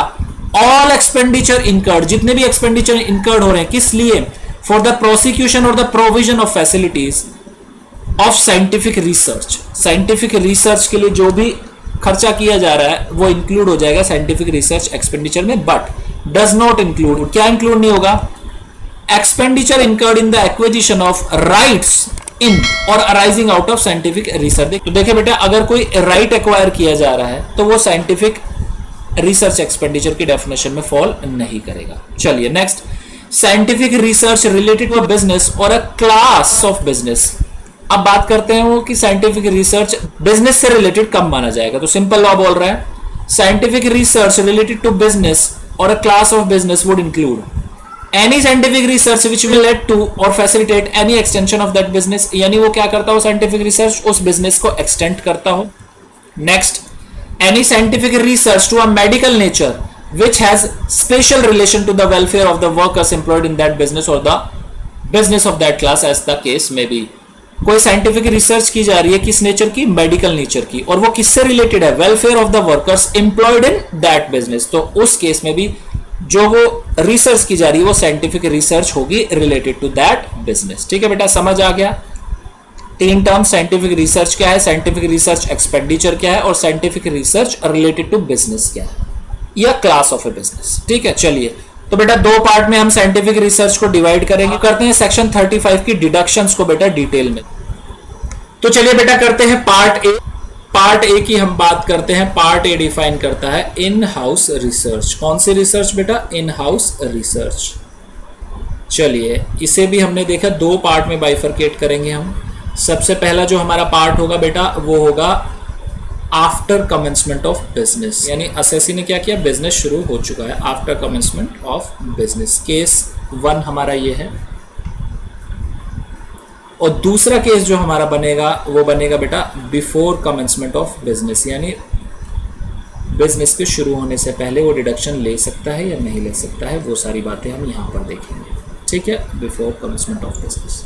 ऑल एक्सपेंडिचर इंकर्ड, जितने भी एक्सपेंडिचर इंकर्ड हो रहे हैं, किस लिए, फॉर द प्रोसिक्यूशन और the provision of facilities of scientific research. Scientific research के लिए जो भी खर्चा किया जा रहा है वो इंक्लूड हो जाएगा साइंटिफिक रिसर्च एक्सपेंडिचर में, बट डज नॉट इंक्लूड, क्या इंक्लूड नहीं होगा, expenditure incurred in the acquisition of rights in or arising out of scientific research. तो देखिए बेटा, अगर कोई राइट एक्वायर किया जा रहा है तो वो साइंटिफिक रिसर्च एक्सपेंडिचर की डेफिनेशन में फॉल नहीं करेगा। चलिए next, scientific research related to business और अ क्लास ऑफ बिजनेस। अब बात करते हैं वो कि साइंटिफिक रिसर्च बिजनेस से रिलेटेड कब माना जाएगा, तो सिंपल लॉ बोल रहा है scientific research related to business और a class of business would include any scientific research which will lead to or facilitate any extension of that business, यानी वो क्या करता हो, साइंटिफिक रिसर्च उस बिजनेस को एक्सटेंड करता हो। Next, any scientific research to a medical nature which has special relation to the welfare of the workers employed in that business or the business of that class as the case may be। कोई scientific research की जा रही है किस nature की, medical nature की, और वो किससे रिलेटेड है, welfare of the workers employed in that business, तो उस केस में भी जो वो रिसर्च की जा रही है वो साइंटिफिक रिसर्च होगी रिलेटेड टू दैट बिजनेस। ठीक है बेटा, समझ आ गया। तीन टर्म, साइंटिफिक रिसर्च क्या है, साइंटिफिक रिसर्च एक्सपेंडिचर क्या है, और scientific research related to business क्या है, या क्लास ऑफ ए बिजनेस। ठीक है, चलिए तो बेटा दो पार्ट में हम साइंटिफिक रिसर्च को डिवाइड करेंगे। करते हैं सेक्शन 35 की डिडक्शंस को बेटा डिटेल में। तो चलिए बेटा करते हैं पार्ट ए। पार्ट ए की हम बात करते हैं। पार्ट ए डिफाइन करता है इन हाउस रिसर्च। कौन सी रिसर्च बेटा, इन हाउस रिसर्च। चलिए इसे भी हमने देखा, दो पार्ट में बाइफरकेट करेंगे हम। सबसे पहला जो हमारा पार्ट होगा बेटा वो होगा आफ्टर कमेंसमेंट ऑफ बिजनेस, यानी असेसी ने क्या किया, बिजनेस शुरू हो चुका है, after commencement of business. Case 1 हमारा ये है। और दूसरा केस जो हमारा बनेगा वो बनेगा बेटा बिफोर कमेंसमेंट ऑफ बिजनेस, यानी बिजनेस के शुरू होने से पहले वो डिडक्शन ले सकता है या नहीं ले सकता है, वो सारी बातें हम यहाँ पर देखेंगे। ठीक है, बिफोर कमेंसमेंट ऑफ बिजनेस।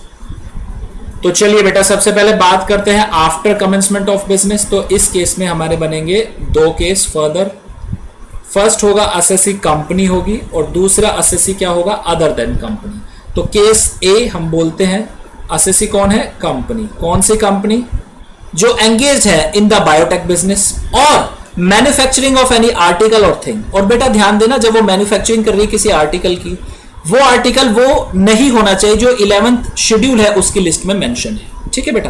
तो चलिए बेटा सबसे पहले बात करते हैं आफ्टर कमेंसमेंट ऑफ बिजनेस। तो इस केस में हमारे बनेंगे दो केस फर्दर। फर्स्ट होगा असेसी कंपनी होगी और दूसरा असेसी क्या होगा, अदर देन कंपनी। तो केस ए हम बोलते हैं असेसी कौन है, कंपनी। कौन सी कंपनी, जो एंगेज है इन द बायोटेक बिजनेस और मैन्युफैक्चरिंग ऑफ एनी आर्टिकल और थिंग। और बेटा ध्यान देना, जब वो मैन्युफैक्चरिंग कर रही है किसी आर्टिकल की, वो आर्टिकल वो नहीं होना चाहिए जो 11th शेड्यूल है उसकी लिस्ट में मेंशन है। ठीक है बेटा,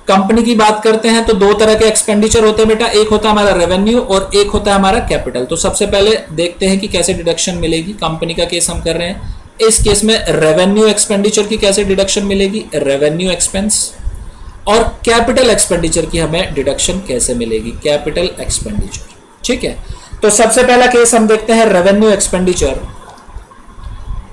कंपनी की बात करते हैं तो दो तरह के एक्सपेंडिचर होते हैं बेटा, एक होता है हमारा रेवेन्यू और एक होता है हमारा कैपिटल। तो सबसे पहले देखते हैं कि कैसे डिडक्शन मिलेगी। कंपनी का केस हम कर रहे हैं, इस केस में रेवेन्यू एक्सपेंडिचर की कैसे डिडक्शन मिलेगी, रेवेन्यू एक्सपेंस। और कैपिटल एक्सपेंडिचर की हमें डिडक्शन कैसे मिलेगी, कैपिटल एक्सपेंडिचर। ठीक है, तो सबसे पहला केस हम देखते हैं रेवेन्यू एक्सपेंडिचर।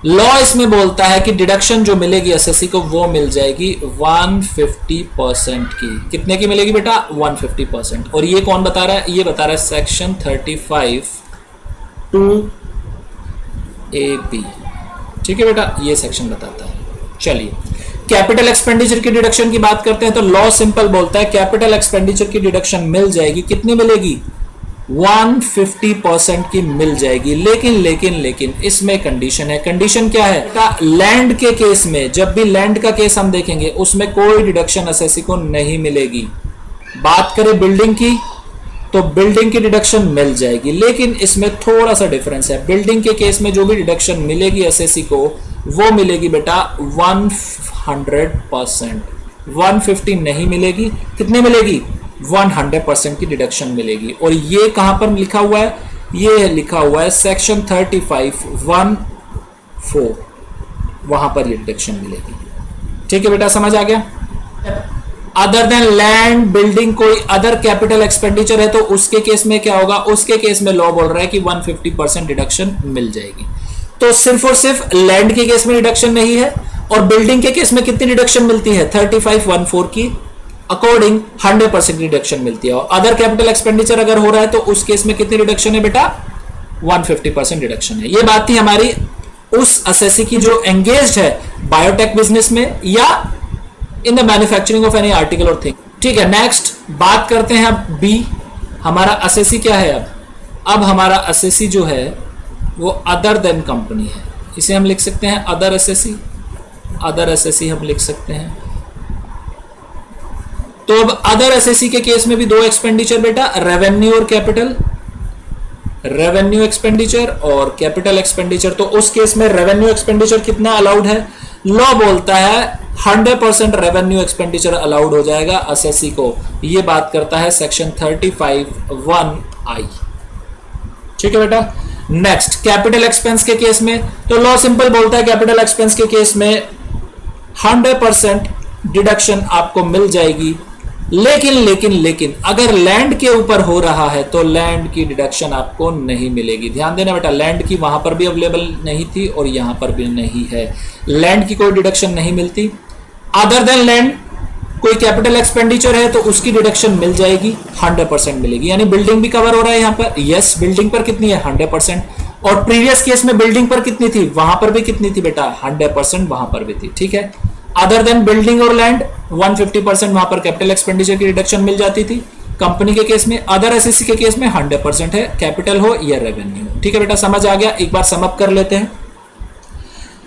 लॉ इसमें बोलता है कि डिडक्शन जो मिलेगी एसएससी को वो मिल जाएगी 150% की। कितने की मिलेगी बेटा, 150%। और ये कौन बता रहा है, ये बता रहा है सेक्शन 35 2AB। ठीक है बेटा, ये सेक्शन बताता है। चलिए कैपिटल एक्सपेंडिचर की डिडक्शन की बात करते हैं तो लॉ सिंपल बोलता है कैपिटल एक्सपेंडिचर की डिडक्शन मिल जाएगी, कितनी मिलेगी, 150% की मिल जाएगी। लेकिन इसमें कंडीशन है। कंडीशन क्या है, लैंड के केस में, जब भी लैंड का केस हम देखेंगे उसमें कोई डिडक्शन एसएससी को नहीं मिलेगी। बात करें बिल्डिंग की तो बिल्डिंग की डिडक्शन मिल जाएगी, लेकिन इसमें थोड़ा सा डिफरेंस है। बिल्डिंग के केस में जो भी डिडक्शन मिलेगी एसएससी को वो मिलेगी बेटा 100%, 150 नहीं मिलेगी। कितने मिलेगी, 100% की डिडक्शन मिलेगी। और ये कहां पर लिखा हुआ है, ये लिखा हुआ है सेक्शन 35(1)(4), वहां पर ये डिडक्शन मिलेगी। ठीक है बेटा, समझ आ गया। अदर देन लैंड बिल्डिंग कोई अदर कैपिटल एक्सपेंडिचर है तो उसके केस में क्या होगा, उसके केस में लॉ बोल रहा है कि 150% डिडक्शन मिल जाएगी। तो सिर्फ और सिर्फ लैंड के केस में डिडक्शन नहीं है, और बिल्डिंग के केस में कितनी डिडक्शन मिलती है 3514 की अकॉर्डिंग 100% डिडक्शन मिलती है। और अदर कैपिटल एक्सपेंडिचर अगर हो रहा है तो उस केस में कितनी डिडक्शन है बेटा 150% डिडक्शन है। ये बात थी हमारी उस असेसी की जो एंगेज्ड है बायोटेक बिजनेस में या in the manufacturing of any article और थिंग। ठीक है, नेक्स्ट बात करते हैं अब बी। हमारा असेसी क्या है अब हमारा असेसी जो है वो अदर देन कंपनी है। इसे हम लिख सकते हैं अदर असेसी हम लिख सकते हैं। तो अब अदर असेसी के केस में भी दो एक्सपेंडिचर बेटा, रेवेन्यू और कैपिटल, रेवेन्यू एक्सपेंडिचर और कैपिटल एक्सपेंडिचर। तो उस केस में रेवेन्यू एक्सपेंडिचर कितना अलाउड है, लॉ बोलता है 100% रेवेन्यू एक्सपेंडिचर अलाउड हो जाएगा असेसी को। ये बात करता है सेक्शन 35(1)(I). ठीक है बेटा। नेक्स्ट कैपिटल एक्सपेंस के केस में तो लॉ सिंपल बोलता है कैपिटल एक्सपेंस के केस में 100% डिडक्शन आपको मिल जाएगी, लेकिन अगर लैंड के ऊपर हो रहा है तो लैंड की डिडक्शन आपको नहीं मिलेगी। ध्यान देना बेटा, लैंड की वहां पर भी अवेलेबल नहीं थी और यहां पर भी नहीं है, लैंड की कोई डिडक्शन नहीं मिलती। अदर देन लैंड कोई कैपिटल एक्सपेंडिचर है तो उसकी डिडक्शन मिल जाएगी, 100% मिलेगी। यानी बिल्डिंग भी कवर हो रहा है यहां पर, यस बिल्डिंग पर कितनी है 100%, और प्रीवियस केस में बिल्डिंग पर कितनी थी, वहां पर भी कितनी थी बेटा 100% वहां पर भी थी। ठीक है, अदर देन बिल्डिंग और लैंड 150% वहां पर कैपिटल एक्सपेंडिचर की रिडक्शन मिल जाती थी कंपनी के केस में। अदर एसएससी के केस में 100% है, कैपिटल हो या रेवेन्यू। ठीक है बेटा, समझ आ गया। एक बार समअप कर लेते हैं।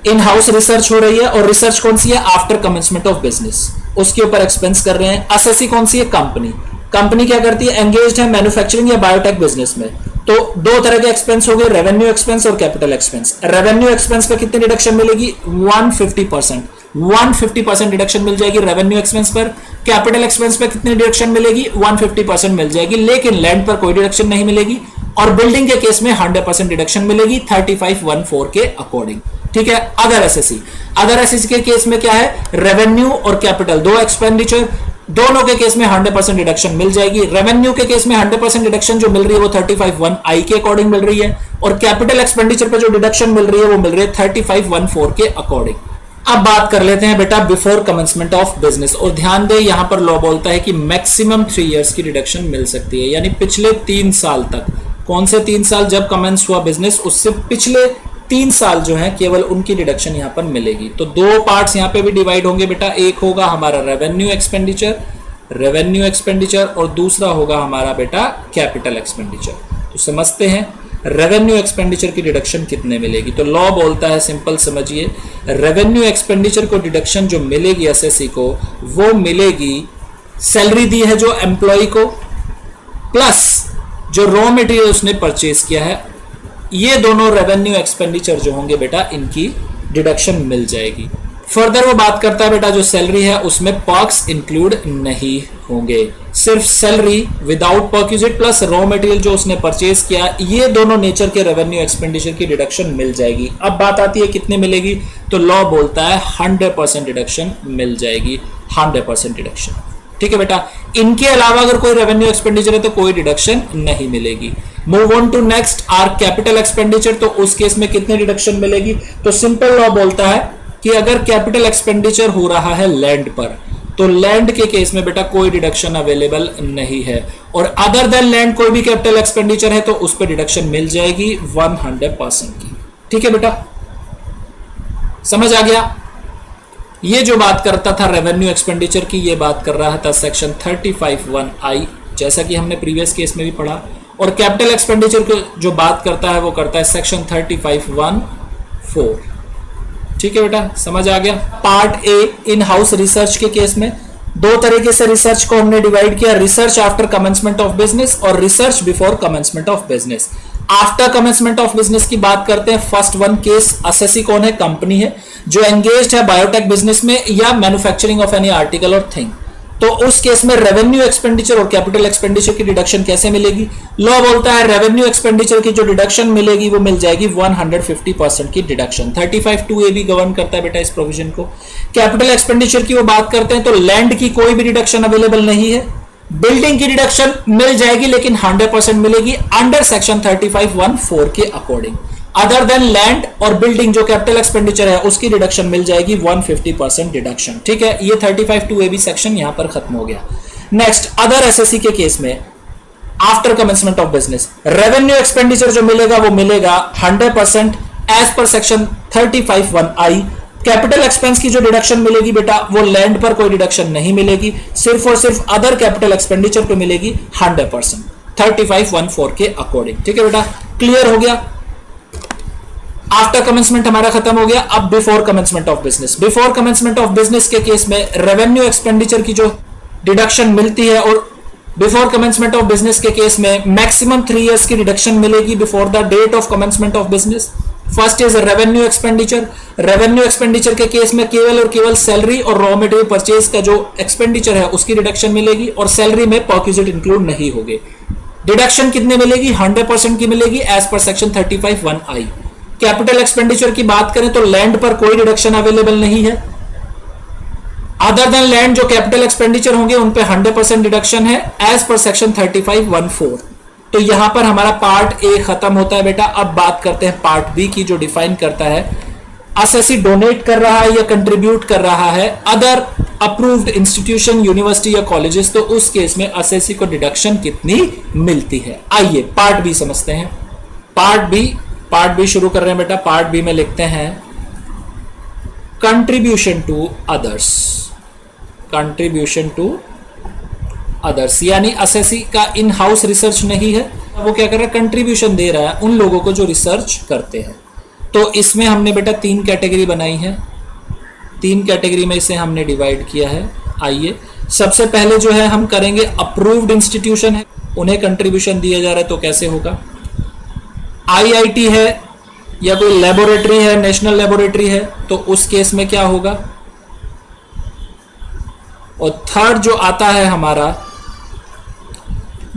इन हाउस रिसर्च हो रही है और रिसर्च कौन सी है, आफ्टर कमेंसमेंट ऑफ बिजनेस, उसके ऊपर एक्सपेंस कर रहे हैं। एसएससी कौन सी है, कंपनी क्या करती है, एंगेज्ड है मैन्युफैक्चरिंग या बायोटेक बिजनेस में। तो दो तरह के एक्सपेंस हो गए, रेवेन्यू एक्सपेंस और कैपिटल एक्सपेंस। रेवेन्यू एक्सपेंस पे कितनी डिडक्शन मिलेगी, 150% डिडक्शन मिल जाएगी रेवेन्यू एक्सपेंस पर। कैपिटल एक्सपेंस पे कितनी डिडक्शन मिलेगी, 150% मिल जाएगी, लेकिन लैंड पर कोई डिडक्शन नहीं मिलेगी। और बिल्डिंग के केस में 100% डिडक्शन मिलेगी 3514 के अकॉर्डिंग। ठीक है, अदर एसएससी के केस में क्या है, रेवेन्यू और कैपिटल दो एक्सपेंडिचर, दोनों के केस में 100% डिडक्शन मिल जाएगी। रेवेन्यू के केस में 100% डिडक्शन जो मिल रही है वो 35(1)(I) के अकॉर्डिंग मिल रही है, और कैपिटल एक्सपेंडिचर पे जो डिडक्शन मिल रही है वो मिल रही है 35(1)(4) के अकॉर्डिंग। अब बात कर लेते हैं बेटा बिफोर कमेंसमेंट ऑफ बिजनेस, और ध्यान दे यहां पर लॉ बोलता है कि मैक्सिमम 3 इयर्स की डिडक्शन मिल सकती है, यानी पिछले 3 साल तक। कौन से 3 साल, जब कमेंस हुआ बिजनेस उससे पिछले 3 साल जो है केवल उनकी डिडक्शन यहां पर मिलेगी। तो दो पार्ट्स यहां पे भी डिवाइड होंगे बेटा, एक होगा हमारा रेवेन्यू एक्सपेंडिचर और दूसरा होगा हमारा बेटा कैपिटल एक्सपेंडिचर। तो समझते हैं रेवेन्यू एक्सपेंडिचर की डिडक्शन कितने मिलेगी। तो लॉ बोलता है, सिंपल समझिए, रेवेन्यू एक्सपेंडिचर को डिडक्शन जो मिलेगी एसएससी को वो मिलेगी, सैलरी दी है जो एम्प्लॉय को प्लस जो रॉ मटेरियल उसने परचेज किया है, ये दोनों रेवेन्यू एक्सपेंडिचर जो होंगे बेटा इनकी डिडक्शन मिल जाएगी। फर्दर वो बात करता है बेटा जो सैलरी है उसमें पर्क्स इंक्लूड नहीं होंगे, सिर्फ salary without perquisite plus raw material जो उसने परचेज किया, ये दोनों नेचर के रेवेन्यू एक्सपेंडिचर की डिडक्शन मिल जाएगी। अब बात आती है कितने मिलेगी, तो लॉ बोलता है 100% डिडक्शन मिल जाएगी, 100% डिडक्शन। ठीक है बेटा, इनके अलावा अगर कोई रेवेन्यू एक्सपेंडिचर है तो कोई डिडक्शन नहीं मिलेगी। Move on to next are capital expenditure, तो उस केस में कितनी डिडक्शन मिलेगी, तो सिंपल लॉ बोलता है कि अगर कैपिटल एक्सपेंडिचर हो रहा है लैंड पर तो लैंड के केस में बेटा कोई डिडक्शन अवेलेबल नहीं है, और अदर देन लैंड कोई भी कैपिटल एक्सपेंडिचर है तो उस पर डिडक्शन मिल जाएगी 100% की। ठीक है बेटा, समझ आ गया। ये जो बात करता था रेवेन्यू एक्सपेंडिचर की, ये बात कर रहा था सेक्शन 35(1)(I), जैसा कि हमने प्रीवियस केस में भी पढ़ा, और कैपिटल एक्सपेंडिचर को जो बात करता है वो करता है सेक्शन 35(1)(4). ठीक है बेटा, समझ आ गया। Part A in house research के केस में दो तरीके से रिसर्च को हमने डिवाइड किया, research after commencement of business और research before commencement of business. After commencement of business की बात करते हैं। फर्स्ट वन केस, एसएससी कौन है, कंपनी है जो एंगेज्ड है बायोटेक बिजनेस में या मैन्युफैक्चरिंग ऑफ एनी आर्टिकल और थिंग। तो उस केस में रेवेन्यू एक्सपेंडिचर और कैपिटल एक्सपेंडिचर की डिडक्शन कैसे मिलेगी? लॉ बोलता है रेवेन्यू एक्सपेंडिचर की जो डिडक्शन मिलेगी वो मिल जाएगी 150% की डिडक्शन। 35(2)A भी गवर्न करता है बेटा इस प्रोविजन को। कैपिटल एक्सपेंडिचर की वो बात करते हैं तो लैंड की कोई भी डिडक्शन अवेलेबल नहीं है। बिल्डिंग की डिडक्शन मिल जाएगी लेकिन 100% मिलेगी अंडर सेक्शन 35(1)(4) के अकॉर्डिंग। अदर देन लैंड और बिल्डिंग जो कैपिटल एक्सपेंडिचर है उसकी डिडक्शन मिल जाएगी 150% डिडक्शन। ठीक है, ये 35(2)A सेक्शन यहां पर खत्म हो गया। नेक्स्ट, अदर एसएससी के केस में after commencement of business revenue expenditure जो मिलेगा वो मिलेगा 100% as per section 35(1)(I)। Capital expense की जो डिडक्शन मिलेगी बेटा वो लैंड पर कोई डिडक्शन नहीं मिलेगी, सिर्फ और सिर्फ अदर कैपिटल एक्सपेंडिचर पे मिलेगी 100% 35(1)(4) के अकॉर्डिंग। ठीक है बेटा, क्लियर हो गया। आफ्टर कमेंसमेंट हमारा खत्म हो गया। अब before commencement of business. Before commencement of business के केस में रेवेन्यू एक्सपेंडिचर की जो डिडक्शन मिलती है और बिफोर कमेंसमेंट ऑफ बिजनेस के केस में मैक्सिमम 3 इयर्स की डिडक्शन मिलेगी before the date of commencement of business. First is revenue expenditure. Revenue expenditure के केस में केवल और केवल सैलरी और रॉ मटेरियल परचेज का जो एक्सपेंडिचर है उसकी डिडक्शन मिलेगी और सैलरी में परक्विजिट इंक्लूड नहीं होगी। डिडक्शन कितने मिलेगी? 100% की मिलेगी as per section 35(1)(I)। Capital expenditure की बात करें तो लैंड पर कोई डिडक्शन अवेलेबल नहीं है। अदर देन लैंड जो कैपिटल एक्सपेंडिचर होंगे उन पे 100% डिडक्शन है एज पर सेक्शन 35(1)(4)। तो यहां पर हमारा पार्ट ए खत्म होता है बेटा। अब बात करते हैं पार्ट बी की जो डिफाइन करता है एसएससी डोनेट कर रहा है या कंट्रीब्यूट कर रहा है अदर अप्रूव्ड इंस्टीट्यूशन, यूनिवर्सिटी या कॉलेजेस, तो उस केस में एसएससी को डिडक्शन कितनी मिलती है। आइए पार्ट बी समझते हैं। पार्ट बी शुरू कर रहे हैं बेटा। पार्ट बी में लिखते हैं contribution to others. Contribution to others यानी एसएससी का इन हाउस रिसर्च नहीं है, वो क्या कर रहा है? कंट्रीब्यूशन दे रहा है उन लोगों को जो रिसर्च करते हैं। तो इसमें हमने बेटा 3 कैटेगरी बनाई है। 3 कैटेगरी में इसे हमने डिवाइड किया है। आइए सबसे पहले जो है हम करेंगे अप्रूव्ड इंस्टीट्यूशन है, उन्हें कंट्रीब्यूशन दिया जा रहा है तो कैसे होगा? आईआईटी है या कोई लेबोरेटरी है, नेशनल लेबोरेटरी है, तो उस केस में क्या होगा? और थर्ड जो आता है हमारा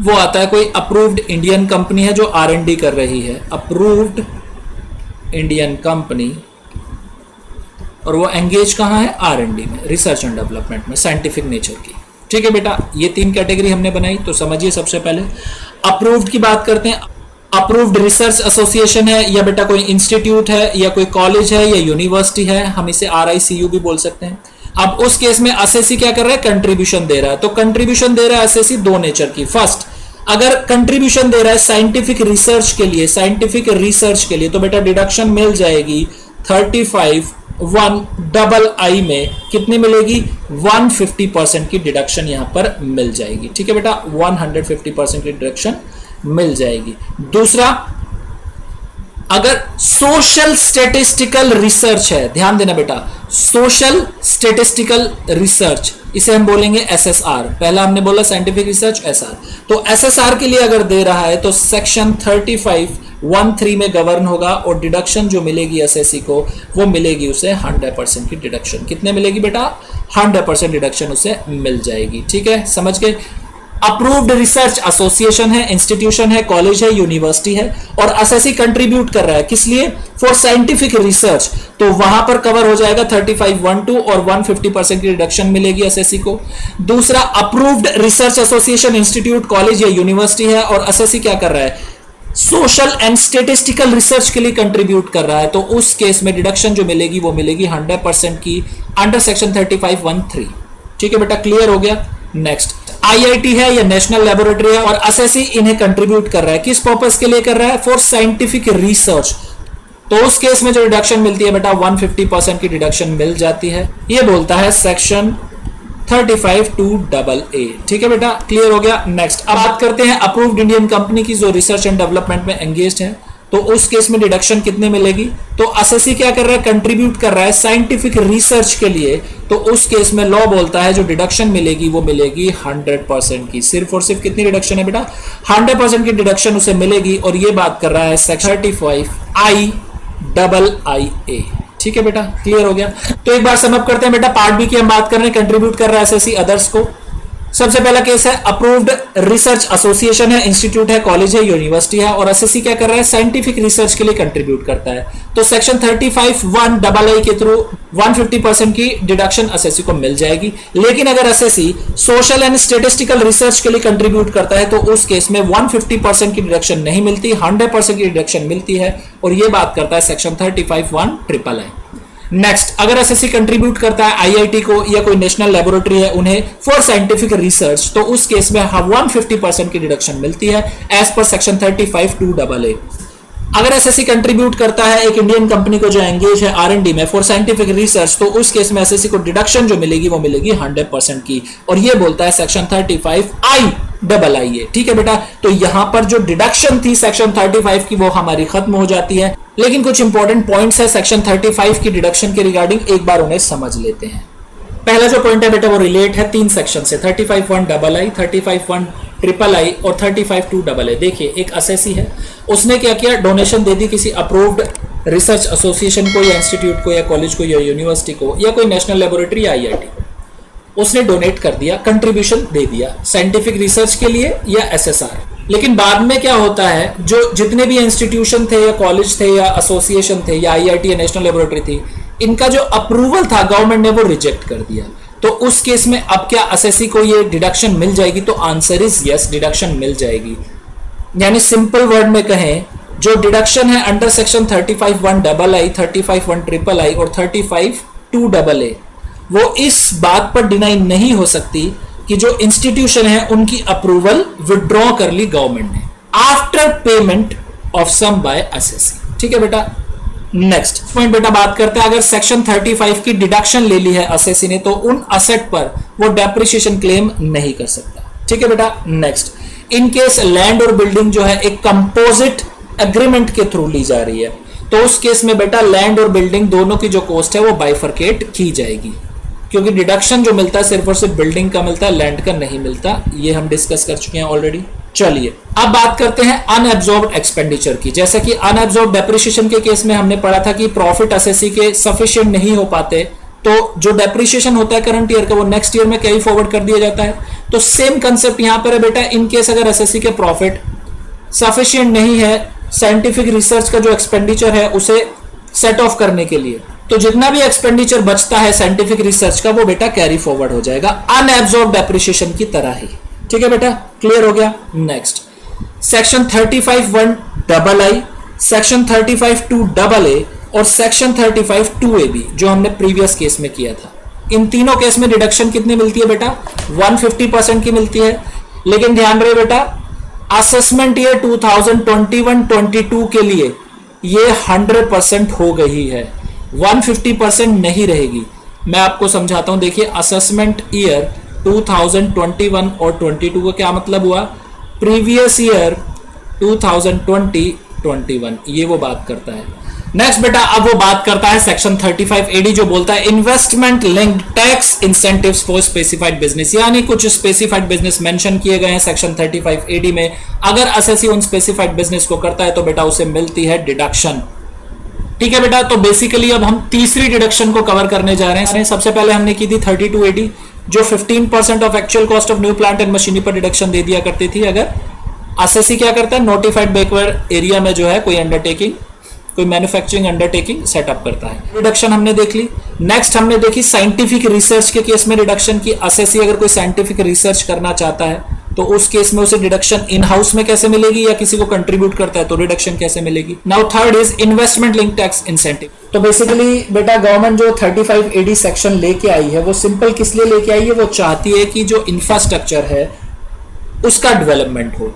वो आता है कोई अप्रूव्ड इंडियन कंपनी है जो R&D कर रही है, अप्रूव्ड इंडियन कंपनी, और वो एंगेज कहां है? R&D में, रिसर्च एंड डेवलपमेंट में, साइंटिफिक नेचर की। ठीक है बेटा, ये 3 कैटेगरी हमने बनाई। तो समझिए सबसे पहले अप्रूव्ड की बात करते हैं। अप्रूव्ड रिसर्च एसोसिएशन है या बेटा कोई इंस्टीट्यूट है या कोई कॉलेज है या यूनिवर्सिटी है, हम इसे RICU भी बोल सकते हैं। अब उस केस में एसएससी क्या कर रहा है? कंट्रीब्यूशन दे रहा है। तो कंट्रीब्यूशन दे रहा है एसएससी 2 नेचर की। फर्स्ट, अगर कंट्रीब्यूशन दे रहा है साइंटिफिक रिसर्च के लिए, तो बेटा डिडक्शन मिल जाएगी 35(1)(I) में कितनी मिलेगी? 150% की डिडक्शन यहां पर मिल जाएगी। ठीक है बेटा, 150% की डिडक्शन मिल जाएगी। दूसरा, अगर सोशल स्टेटिस्टिकल रिसर्च है, ध्यान देना बेटा, सोशल स्टेटिस्टिकल रिसर्च, इसे हम बोलेंगे SSR। पहला हमने बोला साइंटिफिक रिसर्च, SR। तो SSR के लिए अगर दे रहा है तो सेक्शन 35(1)(3) में गवर्न होगा और डिडक्शन जो मिलेगी एसएससी को वो मिलेगी उसे 100% की डिडक्शन। कितने मिलेगी बेटा? 100% डिडक्शन उसे मिल जाएगी। ठीक है, समझ गए? अप्रूव्ड रिसर्च एसोसिएशन है, इंस्टीट्यूशन है, कॉलेज है, यूनिवर्सिटी है, और एसएससी कंट्रीब्यूट कर रहा है किस लिए? For scientific research. तो वहां पर कवर हो जाएगा 35(1)(2) और 150% की रिडक्शन मिलेगी एसएससी को। दूसरा, approved research association, institute, college या यूनिवर्सिटी है और एसएससी क्या कर रहा है? सोशल एंड स्टेटिस्टिकल रिसर्च के लिए कंट्रीब्यूट कर रहा है, तो उस केस में डिडक्शन जो मिलेगी वो मिलेगी 100% की अंडर सेक्शन 35(1)(3). ठीक है बेटा, क्लियर हो गया? नेक्स्ट, आईआईटी है या नेशनल लेबोरेटरी है और एसएससी इन्हें कंट्रीब्यूट कर रहा है, किस पर्पस के लिए कर रहा है? For scientific research. तो उस केस में जो डिडक्शन मिलती है बेटा 150% की डिडक्शन मिल जाती है। ये बोलता है सेक्शन 35(2)(A). ठीक है बेटा, क्लियर हो गया? नेक्स्ट, अब बात करते हैं अप्रूव्ड इंडियन कंपनी की जो रिसर्च एंड डेवलपमेंट में एंगेज्ड है, तो उस केस में डिडक्शन कितने मिलेगी? तो एसएससी क्या कर रहा है? कंट्रीब्यूट कर रहा है साइंटिफिक रिसर्च के लिए, तो उस केस में लॉ बोलता है जो डिडक्शन मिलेगी वो मिलेगी 100% की। सिर्फ और सिर्फ कितनी डिडक्शन है बेटा? 100% की डिडक्शन उसे मिलेगी, और ये बात कर रहा है सेक्शन 35(I)(AA). ठीक है बेटा, क्लियर हो गया? तो एक बार समअप करते हैं बेटा। पार्ट बी की हम बात कर रहे हैं, कंट्रीब्यूट कर रहा है एसएससी अदर्स को। सबसे पहला केस है अप्रूव्ड रिसर्च एसोसिएशन है, इंस्टीट्यूट है, कॉलेज है, यूनिवर्सिटी है और एसएससी क्या कर रहा है, साइंटिफिक रिसर्च के लिए कंट्रीब्यूट करता है। तो सेक्शन 35(1) के थ्रू 150% की डिडक्शन एसएससी को मिल जाएगी। लेकिन अगर SSC social and statistical research के लिए कंट्रीब्यूट करता है तो उस केस में 150% की डिडक्शन नहीं मिलती, 100% की डिडक्शन मिलती है। और यह बात करता है सेक्शन 35(1)(III). नेक्स्ट, अगर एसएससी कंट्रीब्यूट करता है आईआईटी को या कोई नेशनल लेबोरेटरी है उन्हें फॉर साइंटिफिक रिसर्च, तो उस केस में 150% की डिडक्शन मिलती है एज पर सेक्शन 35(2)(a). अगर एसएससी कंट्रीब्यूट करता है एक इंडियन कंपनी को जो एंगेज है आर&डी में फॉर साइंटिफिक रिसर्च, तो उस केस में एसएससी को डिडक्शन जो मिलेगी वो मिलेगी 100% की। और ये बोलता है सेक्शन 35(I)(II)(a). ठीक है बेटा, तो यहां पर जो डिडक्शन थी सेक्शन 35 की वो हमारी खत्म हो जाती है। लेकिन कुछ इंपॉर्टेंट पॉइंट्स है सेक्शन 35 की डिडक्शन के रिगार्डिंग, एक बार उन्हें समझ लेते हैं। पहला जो पॉइंट है बेटा वो रिलेट है 3 सेक्शन से, 35(1)(II), 35(1)(III) और 35(2)(a). देखिए एक एसएससी है, उसने क्या किया, डोनेशन दे दी किसी अप्रूव्ड रिसर्च एसोसिएशन को या इंस्टीट्यूट को या कॉलेज को या यूनिवर्सिटी को या कोई नेशनल लेबोरेटरी या आईआईटी को, उसने डोनेट कर दिया, कंट्रीब्यूशन दे दिया साइंटिफिक रिसर्च के लिए या एसएसआर। लेकिन बाद में क्या होता है, जो जितने भी इंस्टीट्यूशन थे या कॉलेज थे या एसोसिएशन थे या आईआईटी या नेशनल लेबोरेटरी थी, इनका जो अप्रूवल था गवर्नमेंट ने वो रिजेक्ट कर दिया। तो उस केस में अब क्या एसएससी को ये डिडक्शन मिल जाएगी? तो आंसर इज यस, डिडक्शन मिल जाएगी। यानी सिंपल वर्ड में कहें, जो डिडक्शन है अंडर सेक्शन 35(1)(II), 35(1)(III) और 35(2)(a), वो इस बात पर डिनाई नहीं हो सकती कि जो इंस्टीट्यूशन है उनकी अप्रूवल विड्रॉ कर ली गवर्नमेंट ने after payment of sum by SSC. ठीक है बेटा, नेक्स्ट पॉइंट बेटा बात करते हैं, अगर सेक्शन 35 की डिडक्शन ले ली है एसएससी ने तो उन असेट पर वो डेप्रिसिएशन क्लेम नहीं कर सकता। ठीक है बेटा, नेक्स्ट, इन केस लैंड और बिल्डिंग जो है एक कंपोजिट एग्रीमेंट के थ्रू ली जा रही है, तो उस केस में बेटा लैंड और बिल्डिंग दोनों की जो कॉस्ट है वो बाइफरकेट की जाएगी, क्योंकि डिडक्शन जो मिलता है सिर्फ और सिर्फ बिल्डिंग का मिलता है, लैंड का नहीं मिलता। ये हम डिस्कस कर चुके हैं ऑलरेडी। चलिए अब बात करते हैं अनएब्जॉर्ब्ड एक्सपेंडिचर की। जैसा कि अनएब्जॉर्ब्ड डेप्रिसिएशन के केस में हमने पढ़ा था कि प्रॉफिट एसएससी के सफिशिएंट नहीं हो पाते, तो जो डेप्रिसिएशन होता है करंट ईयर का वो नेक्स्ट ईयर में कैरी फॉरवर्ड कर दिया जाता है। तो सेम कंसेप्ट यहां पर है बेटा, इन केस अगर एसएससी के प्रॉफिट सफिशिएंट नहीं है साइंटिफिक रिसर्च का जो एक्सपेंडिचर है उसे सेट ऑफ करने के लिए, तो जितना भी एक्सपेंडिचर बचता है साइंटिफिक रिसर्च का वो बेटा कैरी फॉरवर्ड हो जाएगा अनएब्जॉर्ब्ड डेप्रिसिएशन की तरह ही। ठीक है बेटा, क्लियर हो गया। Next, section 35(1)(II), section 35(2)(a) और सेक्शन 35(2)(a) भी जो हमने प्रीवियस केस में किया था, इन तीनों केस में डिडक्शन कितनी मिलती है बेटा? 150% की मिलती है। लेकिन ध्यान रहे बेटा, असेसमेंट ईयर 2021-22 के लिए ये 100% हो गई है, 150% नहीं रहेगी। मैं आपको समझाता हूं, देखिए असेसमेंट ईयर 2021 और 22 का क्या मतलब हुआ? प्रीवियस ईयर 2020-21, ये वो बात करता है। नेक्स्ट बेटा, अब वो बात करता है सेक्शन 35(AD) जो बोलता है investment linked tax incentives for specified business, यानी कुछ स्पेसिफाइड बिजनेस मेंशन किए गए हैं सेक्शन 35(AD) में। अगर एसएससी उन स्पेसिफाइड बिजनेस को करता है तो बेटा उसे मिलती है डिडक्शन। ठीक है बेटा, तो बेसिकली अब हम तीसरी डिडक्शन को कवर करने जा रहे हैं। सबसे पहले हमने की थी 32(AD) जो 15% of actual cost of new plant and machinery पर डिडक्शन दे दिया करती थी अगर एसएससी क्या करता है, नोटिफाइड बैकवर्ड एरिया में जो है कोई अंडरटेकिंग, कोई मैन्युफैक्चरिंग अंडरटेकिंग सेटअप करता है। रिडक्शन हमने देख ली। नेक्स्ट हमने देखी साइंटिफिक रिसर्च के केस में रिडक्शन की। एसएससी अगर कोई साइंटिफिक रिसर्च करना चाहता है तो उस केस में उसे डिडक्शन इन हाउस में कैसे मिलेगी, या किसी को कंट्रीब्यूट करता है तो रिडक्शन कैसे मिलेगी। Now third is investment link tax incentive. तो बेसिकली बेटा गवर्नमेंट जो 35(AD) सेक्शन लेके आई है वो सिंपल किस लिए लेके आई है, वो चाहती है कि जो इंफ्रास्ट्रक्चर है उसका डेवलपमेंट हो,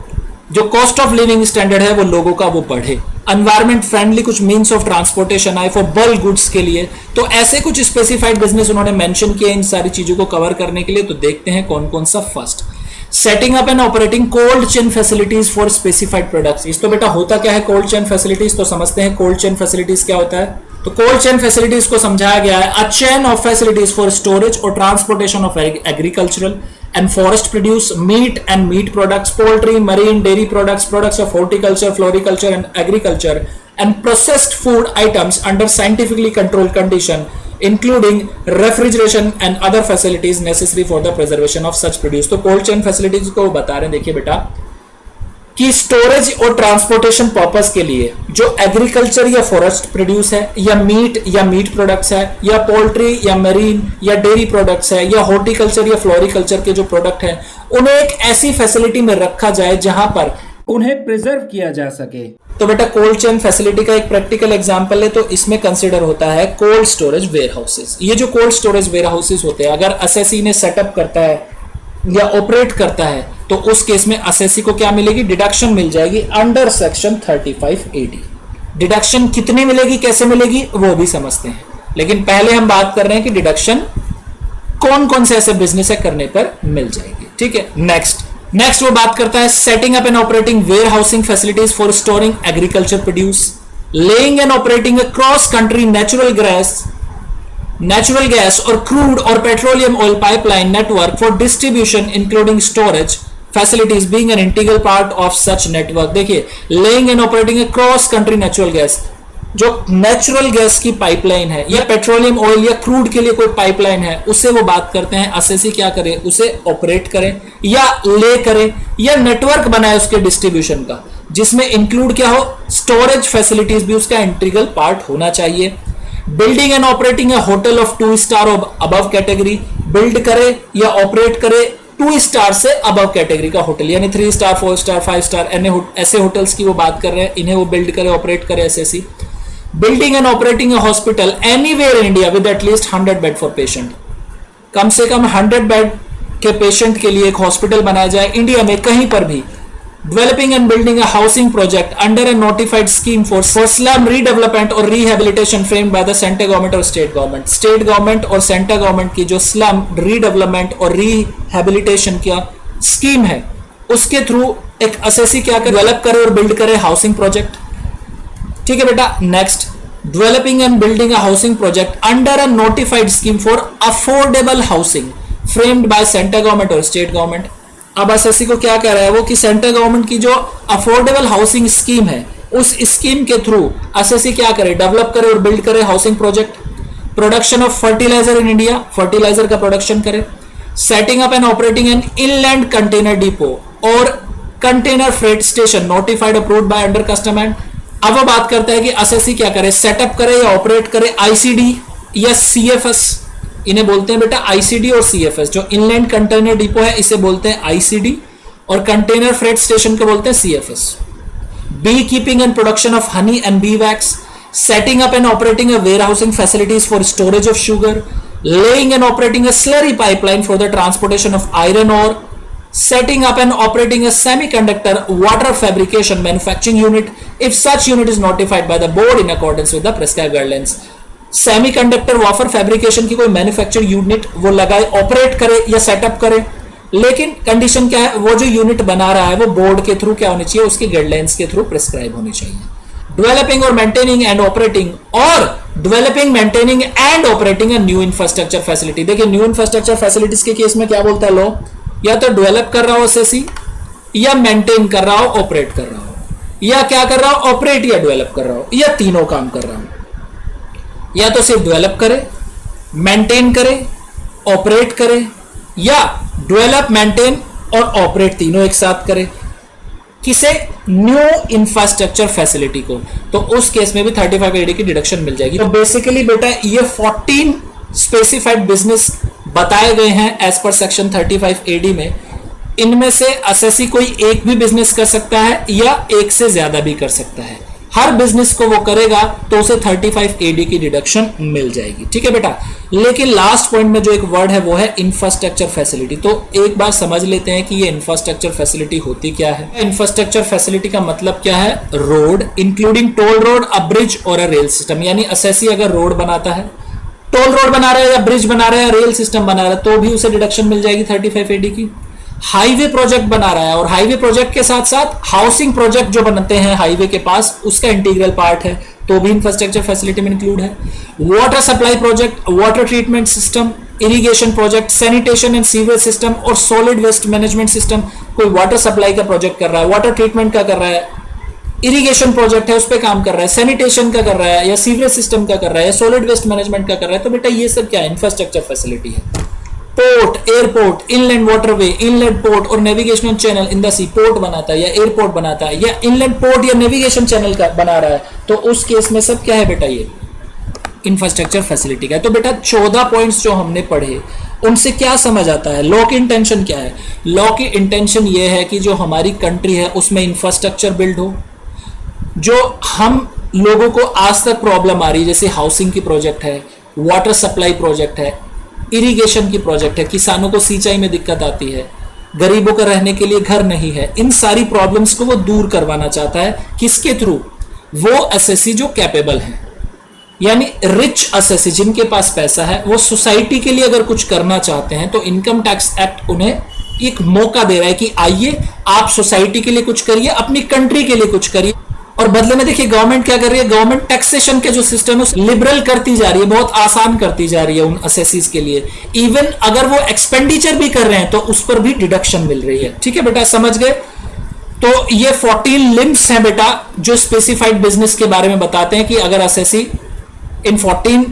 जो कॉस्ट ऑफ लिविंग स्टैंडर्ड है वो लोगों का वो बढ़े, एनवायरमेंट फ्रेंडली कुछ मीन्स ऑफ ट्रांसपोर्टेशन आए फॉर बल्क गुड्स के लिए। तो ऐसे कुछ स्पेसिफाइड बिजनेस उन्होंने मेंशन किए इन सारी चीजों को कवर करने के लिए। तो देखते हैं कौन कौन सा। First, setting up and operating cold chain facilities for specified products. इस तो बेटा होता क्या है कोल्ड चेन फैसिलिटीज, तो समझते हैं कोल्ड चेन फैसिलिटीज क्या होता है। तो कोल्ड चेन फैसिलिटीज को समझाया गया है a chain of facilities for storage और transportation of agricultural and forest produce meat and meat products, poultry, marine, dairy products, products of horticulture, floriculture and agriculture, and processed food items under scientifically controlled condition including refrigeration and other facilities necessary for the preservation of such produce. तो cold chain facilities को बता रहे हैं, देखिए बेटा, कि storage और transportation purpose के लिए जो एग्रीकल्चर या फॉरेस्ट प्रोड्यूस है, या मीट प्रोडक्ट्स है, या पोल्ट्री या मरीन या डेयरी प्रोडक्ट्स है, या हॉर्टिकल्चर या फ्लोरिकल्चर के जो प्रोडक्ट हैं, उन्हें एक ऐसी फैसिलिटी में रखा जाए जहां पर उन्हें प्रिजर्व किया जा सके। तो बेटा कोल्ड चेन फैसिलिटी का एक प्रैक्टिकल एग्जांपल है, तो इसमें कंसीडर होता है कोल्ड स्टोरेज वेयर हाउसेस। ये जो कोल्ड स्टोरेज वेयर हाउसेस होते हैं, अगर एसएससी ने सेटअप करता है या ऑपरेट करता है, तो उस केस में एसएससी को क्या मिलेगी? डिडक्शन मिल जाएगी अंडर सेक्शन 35 AD। डिडक्शन कितनी मिलेगी, कैसे मिलेगी, वो भी समझते हैं, लेकिन पहले हम बात कर रहे हैं कि डिडक्शन कौन कौन से ऐसे बिजनेस है करने पर मिल जाएगी। ठीक है, नेक्स्ट वो बात करता है setting up and operating warehousing facilities for storing agriculture produce, laying and operating a cross country natural gas or crude or petroleum oil pipeline network for distribution including storage facilities being an integral part of such network। देखिए, laying and operating a cross country natural gas, जो natural gas की pipeline है या petroleum oil या crude के लिए कोई pipeline है, उससे वो बात करते हैं एसएससी क्या करे, उसे ऑपरेट करें या ले करें या नेटवर्क बनाए उसके डिस्ट्रीब्यूशन का, जिसमें इंक्लूड क्या हो, स्टोरेज फैसिलिटीज भी उसका इंटीग्रल पार्ट होना चाहिए। Building and operating A hotel of 2 star और अबव कैटेगरी, बिल्ड करे या ऑपरेट करे 2 स्टार से अबव कैटेगरी का होटल, यानी 3 स्टार 4 स्टार 5 स्टार ऐसे होटल्स की वो बात कर रहे हैं, इन्हें वो बिल्ड करे ऑपरेट करे SSC. Building and operating a hospital anywhere in India with at least 100 bed for patient, कम से कम 100 बेड के पेशेंट के लिए एक हॉस्पिटल बनाया जाए इंडिया में कहीं पर भी। Developing and building a housing project under a notified scheme for slum redevelopment or rehabilitation framed by the center government or state government। State government और center government की जो slum redevelopment और rehabilitation का scheme है, उसके through एक SSC क्या करे, डेवलप करे और बिल्ड करे हाउसिंग प्रोजेक्ट। ठीक है बेटा, next, developing and building a housing project under a notified scheme for affordable housing framed bye centre government और स्टेट गवर्नमेंट। अब एसएससी को क्या कह रहा है वो, कि सेंट्रल गवर्नमेंट की जो अफोर्डेबल हाउसिंग स्कीम है, उस स्कीम के थ्रू एसएससी क्या करे, डेवलप करे और बिल्ड करे housing project. Production of fertiliser in India, fertiliser का प्रोडक्शन करे। Setting up and operating an inland container depot or container freight station notified approved by under custom and. अब वो बात करता है कि एसएससी क्या करे, सेटअप करे या ऑपरेट करे आईसीडी या सीएफएस, इन्हें बोलते हैं बेटा आईसीडी और सीएफएस। जो इनलैंड कंटेनर डिपो है इसे बोलते हैं आईसीडी और कंटेनर फ्रेट स्टेशन को बोलते हैं CFS. Bee keeping and production of honey and bee wax, setting up and operating a warehousing facilities for storage of sugar, laying and operating a slurry pipeline for the transportation of iron ore, setting up and operating a semiconductor water fabrication manufacturing unit if such unit is notified by the board in accordance with the prescribed guidelines। Semiconductor wafer fabrication की कोई manufacture unit वो लगाए, operate करे या setup करे, लेकिन condition क्या है, वो जो यूनिट बना रहा है वो बोर्ड के थ्रू क्या होनी चाहिए, उसकी गाइडलाइंस के थ्रू प्रिस्क्राइब होनी चाहिए। डेवलपिंग और मेंटेनिंग एंड ऑपरेटिंग और developing maintaining and operating a new infrastructure facility. देखिए न्यू इंफ्रास्ट्रक्चर फैसिलिटीज के केस में क्या बोलता है लो, या तो डेवलप कर रहा हो एसएससी, या मेंटेन कर रहा हो, ऑपरेट कर रहा हो, या क्या कर रहा हो, ऑपरेट या डेवलप कर रहा हो, या तीनों काम कर रहा हो। या तो सिर्फ डेवलप करे, मेंटेन करे, ऑपरेट करे, या डेवलप मेंटेन और ऑपरेट तीनों एक साथ करे, किसे, न्यू इंफ्रास्ट्रक्चर फैसिलिटी को, तो उस केस में भी 35 AD की डिडक्शन मिल जाएगी। तो बेसिकली बेटा ये 14 स्पेसिफाइड बिजनेस बताए गए हैं एज पर सेक्शन 35 AD में। इनमें से एसएससी कोई एक भी बिजनेस कर सकता है या एक से ज्यादा भी कर सकता है। हर बिजनेस को वो करेगा तो उसे 35 AD की डिडक्शन मिल जाएगी। ठीक है बेटा, लेकिन लास्ट पॉइंट में जो एक वर्ड है वो है इंफ्रास्ट्रक्चर फैसिलिटी। तो एक बार समझ लेते हैं कि ये इंफ्रास्ट्रक्चर फैसिलिटी होती क्या है। इंफ्रास्ट्रक्चर फैसिलिटी का मतलब क्या है, रोड इंक्लूडिंग टोल रोड, अ ब्रिज और अ रेल सिस्टम। यानी एसएससी अगर रोड बनाता है, टोल रोड बना रहा है या ब्रिज बना रहा है या रेल सिस्टम बना रहा है, तो भी उसे डिडक्शन मिल जाएगी 35 AD की। हाईवे प्रोजेक्ट बना रहा है और हाईवे प्रोजेक्ट के साथ साथ हाउसिंग प्रोजेक्ट जो बनते हैं हाईवे के पास, उसका इंटीग्रल पार्ट है, तो भी इंफ्रास्ट्रक्चर फैसिलिटी में इंक्लूड है। Water supply project, water treatment system, irrigation project, sanitation and sewage system और सॉलिड वेस्ट मैनेजमेंट सिस्टम। कोई वाटर सप्लाई का प्रोजेक्ट कर रहा है, वाटर ट्रीटमेंट का कर रहा है, इरिगेशन प्रोजेक्ट है उस पर काम कर रहा है, सैनिटेशन का कर रहा है, या सीवरेज सिस्टम का कर रहा है, या सॉलिड वेस्ट मैनेजमेंट का कर रहा है, तो बेटा ये सब क्या है, इंफ्रास्ट्रक्चर फैसिलिटी है। Port, airport, inland waterway, inland port or navigational channel in the sea, port बनाता है या एयरपोर्ट बनाता है या इनलैंड पोर्ट या नेविगेशन चैनल का बना रहा है, तो उस केस में सब क्या है बेटा, ये इंफ्रास्ट्रक्चर फैसिलिटी का है। तो बेटा 14 पॉइंट्स जो हमने पढ़े उनसे क्या समझ आता है, लॉ की इंटेंशन क्या है? लॉ की इंटेंशन ये है कि जो हमारी कंट्री है उसमें इंफ्रास्ट्रक्चर बिल्ड हो, जो हम लोगों को आज तक प्रॉब्लम आ रही है, जैसे हाउसिंग की प्रोजेक्ट है, वाटर सप्लाई प्रोजेक्ट है, इरिगेशन की प्रोजेक्ट है, किसानों को सिंचाई में दिक्कत आती है, गरीबों का रहने के लिए घर नहीं है, इन सारी प्रॉब्लम्स को वो दूर करवाना चाहता है। किसके थ्रू? वो एसएससी जो कैपेबल है, यानी रिच एसएससी जिनके पास पैसा है, वो सोसाइटी के लिए अगर कुछ करना चाहते हैं तो इनकम टैक्स एक्ट उन्हें एक मौका दे रहा है कि आइए आप सोसाइटी के लिए कुछ करिए, अपनी कंट्री के लिए कुछ करिए। और बदले में देखिए गवर्नमेंट क्या कर रही है, गवर्नमेंट टैक्सेशन के जो सिस्टम है लिबरल करती जा रही है, बहुत आसान करती जा रही है उन असेसीज के लिए। इवन अगर वो एक्सपेंडिचर भी कर रहे हैं तो उस पर भी डिडक्शन मिल रही है। ठीक है बेटा, समझ गए? तो ये 14 लिम्स हैं बेटा जो स्पेसिफाइड बिजनेस के बारे में बताते हैं कि अगर असेसी इन 14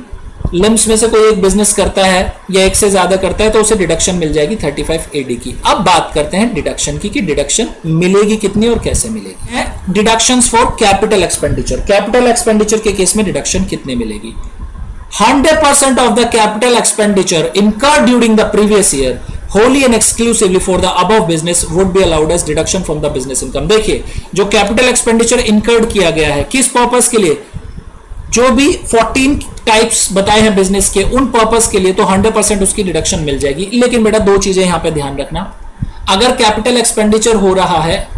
लिम्स में से कोई एक बिजनेस करता है या एक से ज्यादा करता है तो उसे डिडक्शन मिल जाएगी 35 AD की। अब बात करते हैं डिडक्शन की कि डिडक्शन मिलेगी कितनी और कैसे मिलेगी। Deductions for capital expenditure, capital expenditure के केस में डिडक्शन कितनी मिलेगी? 100% of the capital expenditure incurred during the previous year wholly and exclusively for the above business would be allowed as deduction from the business income। देखिए जो capital expenditure incurred किया गया है किस पर्पस के लिए, जो भी 14 टाइप्स बताए हैं बिजनेस के, उन पर्पस के लिए तो 100% उसकी डिडक्शन मिल जाएगी। लेकिन बेटा दो चीजें यहां पे ध्यान रखना, अगर कैपिटल एक्सपेंडिचर हो रहा है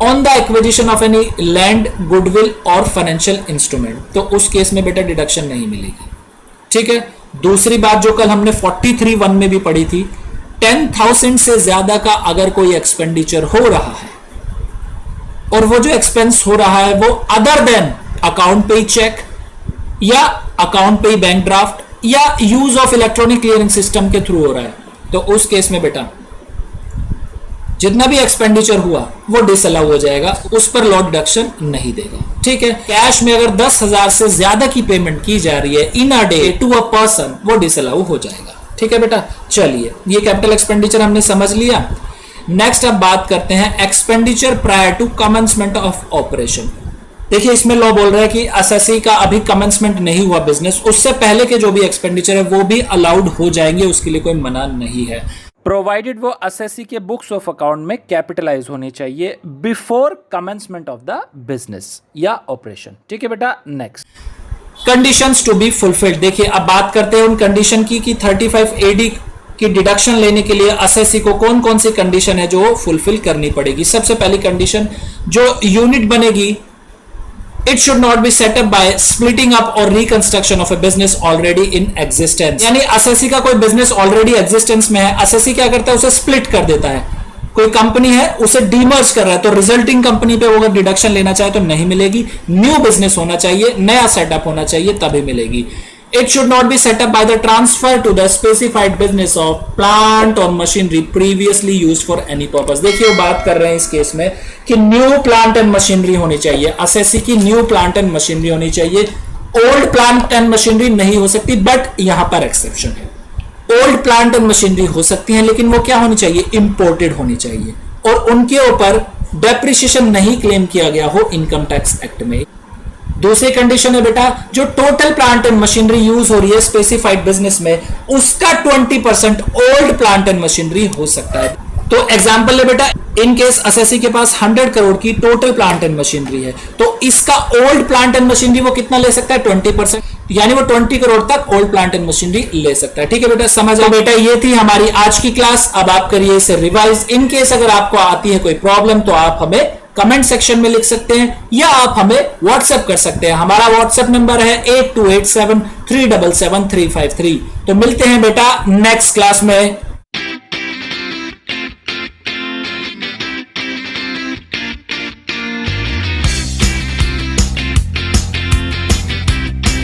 on the acquisition of any land, goodwill और फाइनेंशियल इंस्ट्रूमेंट, तो उस केस में बेटा डिडक्शन नहीं मिलेगी। ठीक है। दूसरी बात जो कल हमने 43(1) में भी पढ़ी थी, 10,000 से ज्यादा का अगर कोई एक्सपेंडिचर हो रहा है और वो जो एक्सपेंस हो रहा है वो अदर देन अकाउंट पे चेक या अकाउंट पे बैंक ड्राफ्ट या use of electronic clearing system के थ्रू हो रहा है, तो उस केस में बेटा जितना भी एक्सपेंडिचर हुआ वो डिसअलाउ हो जाएगा, उस पर लॉ डिडक्शन नहीं देगा। ठीक है। कैश में अगर 10,000 से ज्यादा की पेमेंट की जा रही है in a day to a person, वो डिसअलाउ हो जाएगा। ठीक है बेटा, चलिए ये कैपिटल एक्सपेंडिचर हमने समझ लिया। नेक्स्ट अब बात करते हैं expenditure prior to commencement of operation. देखिए इसमें लॉ बोल रहा है कि एसएससी का अभी कमेंसमेंट नहीं हुआ बिजनेस, उससे पहले के जो भी एक्सपेंडिचर है वो भी अलाउड हो जाएंगे, उसके लिए कोई मना नहीं है, प्रोवाइडेड वो एसएससी के बुक्स ऑफ अकाउंट में कैपिटलाइज होनी चाहिए before commencement of the business या ऑपरेशन। ठीक है बेटा। Next conditions to be fulfilled. देखिए अब बात करते हैं उन कंडीशन की कि 35 AD की डिडक्शन लेने के लिए एसएससी को कौन कौन सी कंडीशन है जो फुलफिल करनी पड़ेगी। सबसे पहली कंडीशन, जो यूनिट बनेगी it should not be set up by splitting up or reconstruction of a business already in existence। यानी एसएससी का कोई बिजनेस ऑलरेडी एग्जिस्टेंस में है, एसएससी क्या करता है उसे स्प्लिट कर देता है। कोई कंपनी है उसे डीमर्ज कर रहा है तो रिजल्टिंग कंपनी पे वो अगर डिडक्शन लेना चाहे तो नहीं मिलेगी। न्यू बिजनेस होना चाहिए, नया सेटअप होना चाहिए, तभी मिलेगी। It should not be set up by the transfer to the specified business of plant or machinery previously used for any purpose। देखिए वो बात कर रहे हैं इस केस में कि न्यू प्लांट एंड मशीनरी होनी चाहिए, एसएससी की न्यू प्लांट एंड मशीनरी होनी चाहिए। ओल्ड प्लांट एंड मशीनरी नहीं हो सकती, बट यहां पर एक्सेप्शन है। ओल्ड प्लांट एंड मशीनरी हो सकती है लेकिन वो क्या होनी चाहिए, इंपोर्टेड होनी चाहिए और उनके ऊपर डेप्रिसिएशन नहीं क्लेम किया गया हो इनकम टैक्स एक्ट में। दूसरी कंडीशन है बेटा, जो total plant and machinery use हो रही है स्पेसिफाइड बिजनेस में, उसका 20% ओल्ड प्लांट एंड मशीनरी हो सकता है। तो एग्जांपल ले बेटा, इन केस एसएससी के पास 100 करोड़ की टोटल प्लांट एंड मशीनरी है, तो इसका ओल्ड प्लांट एंड मशीनरी वो कितना ले सकता है, 20%, यानी वो 20 करोड़ तक ओल्ड प्लांट एंड मशीनरी ले सकता है। ठीक है बेटा, समझ लो बेटा, ये थी हमारी आज की क्लास। अब आप करिए इसे रिवाइज। इन केस अगर आपको आती है कोई प्रॉब्लम तो आप हमें कमेंट सेक्शन में लिख सकते हैं या आप हमें व्हाट्सएप कर सकते हैं। हमारा व्हाट्सएप नंबर है 8287377353। तो मिलते हैं बेटा नेक्स्ट क्लास में।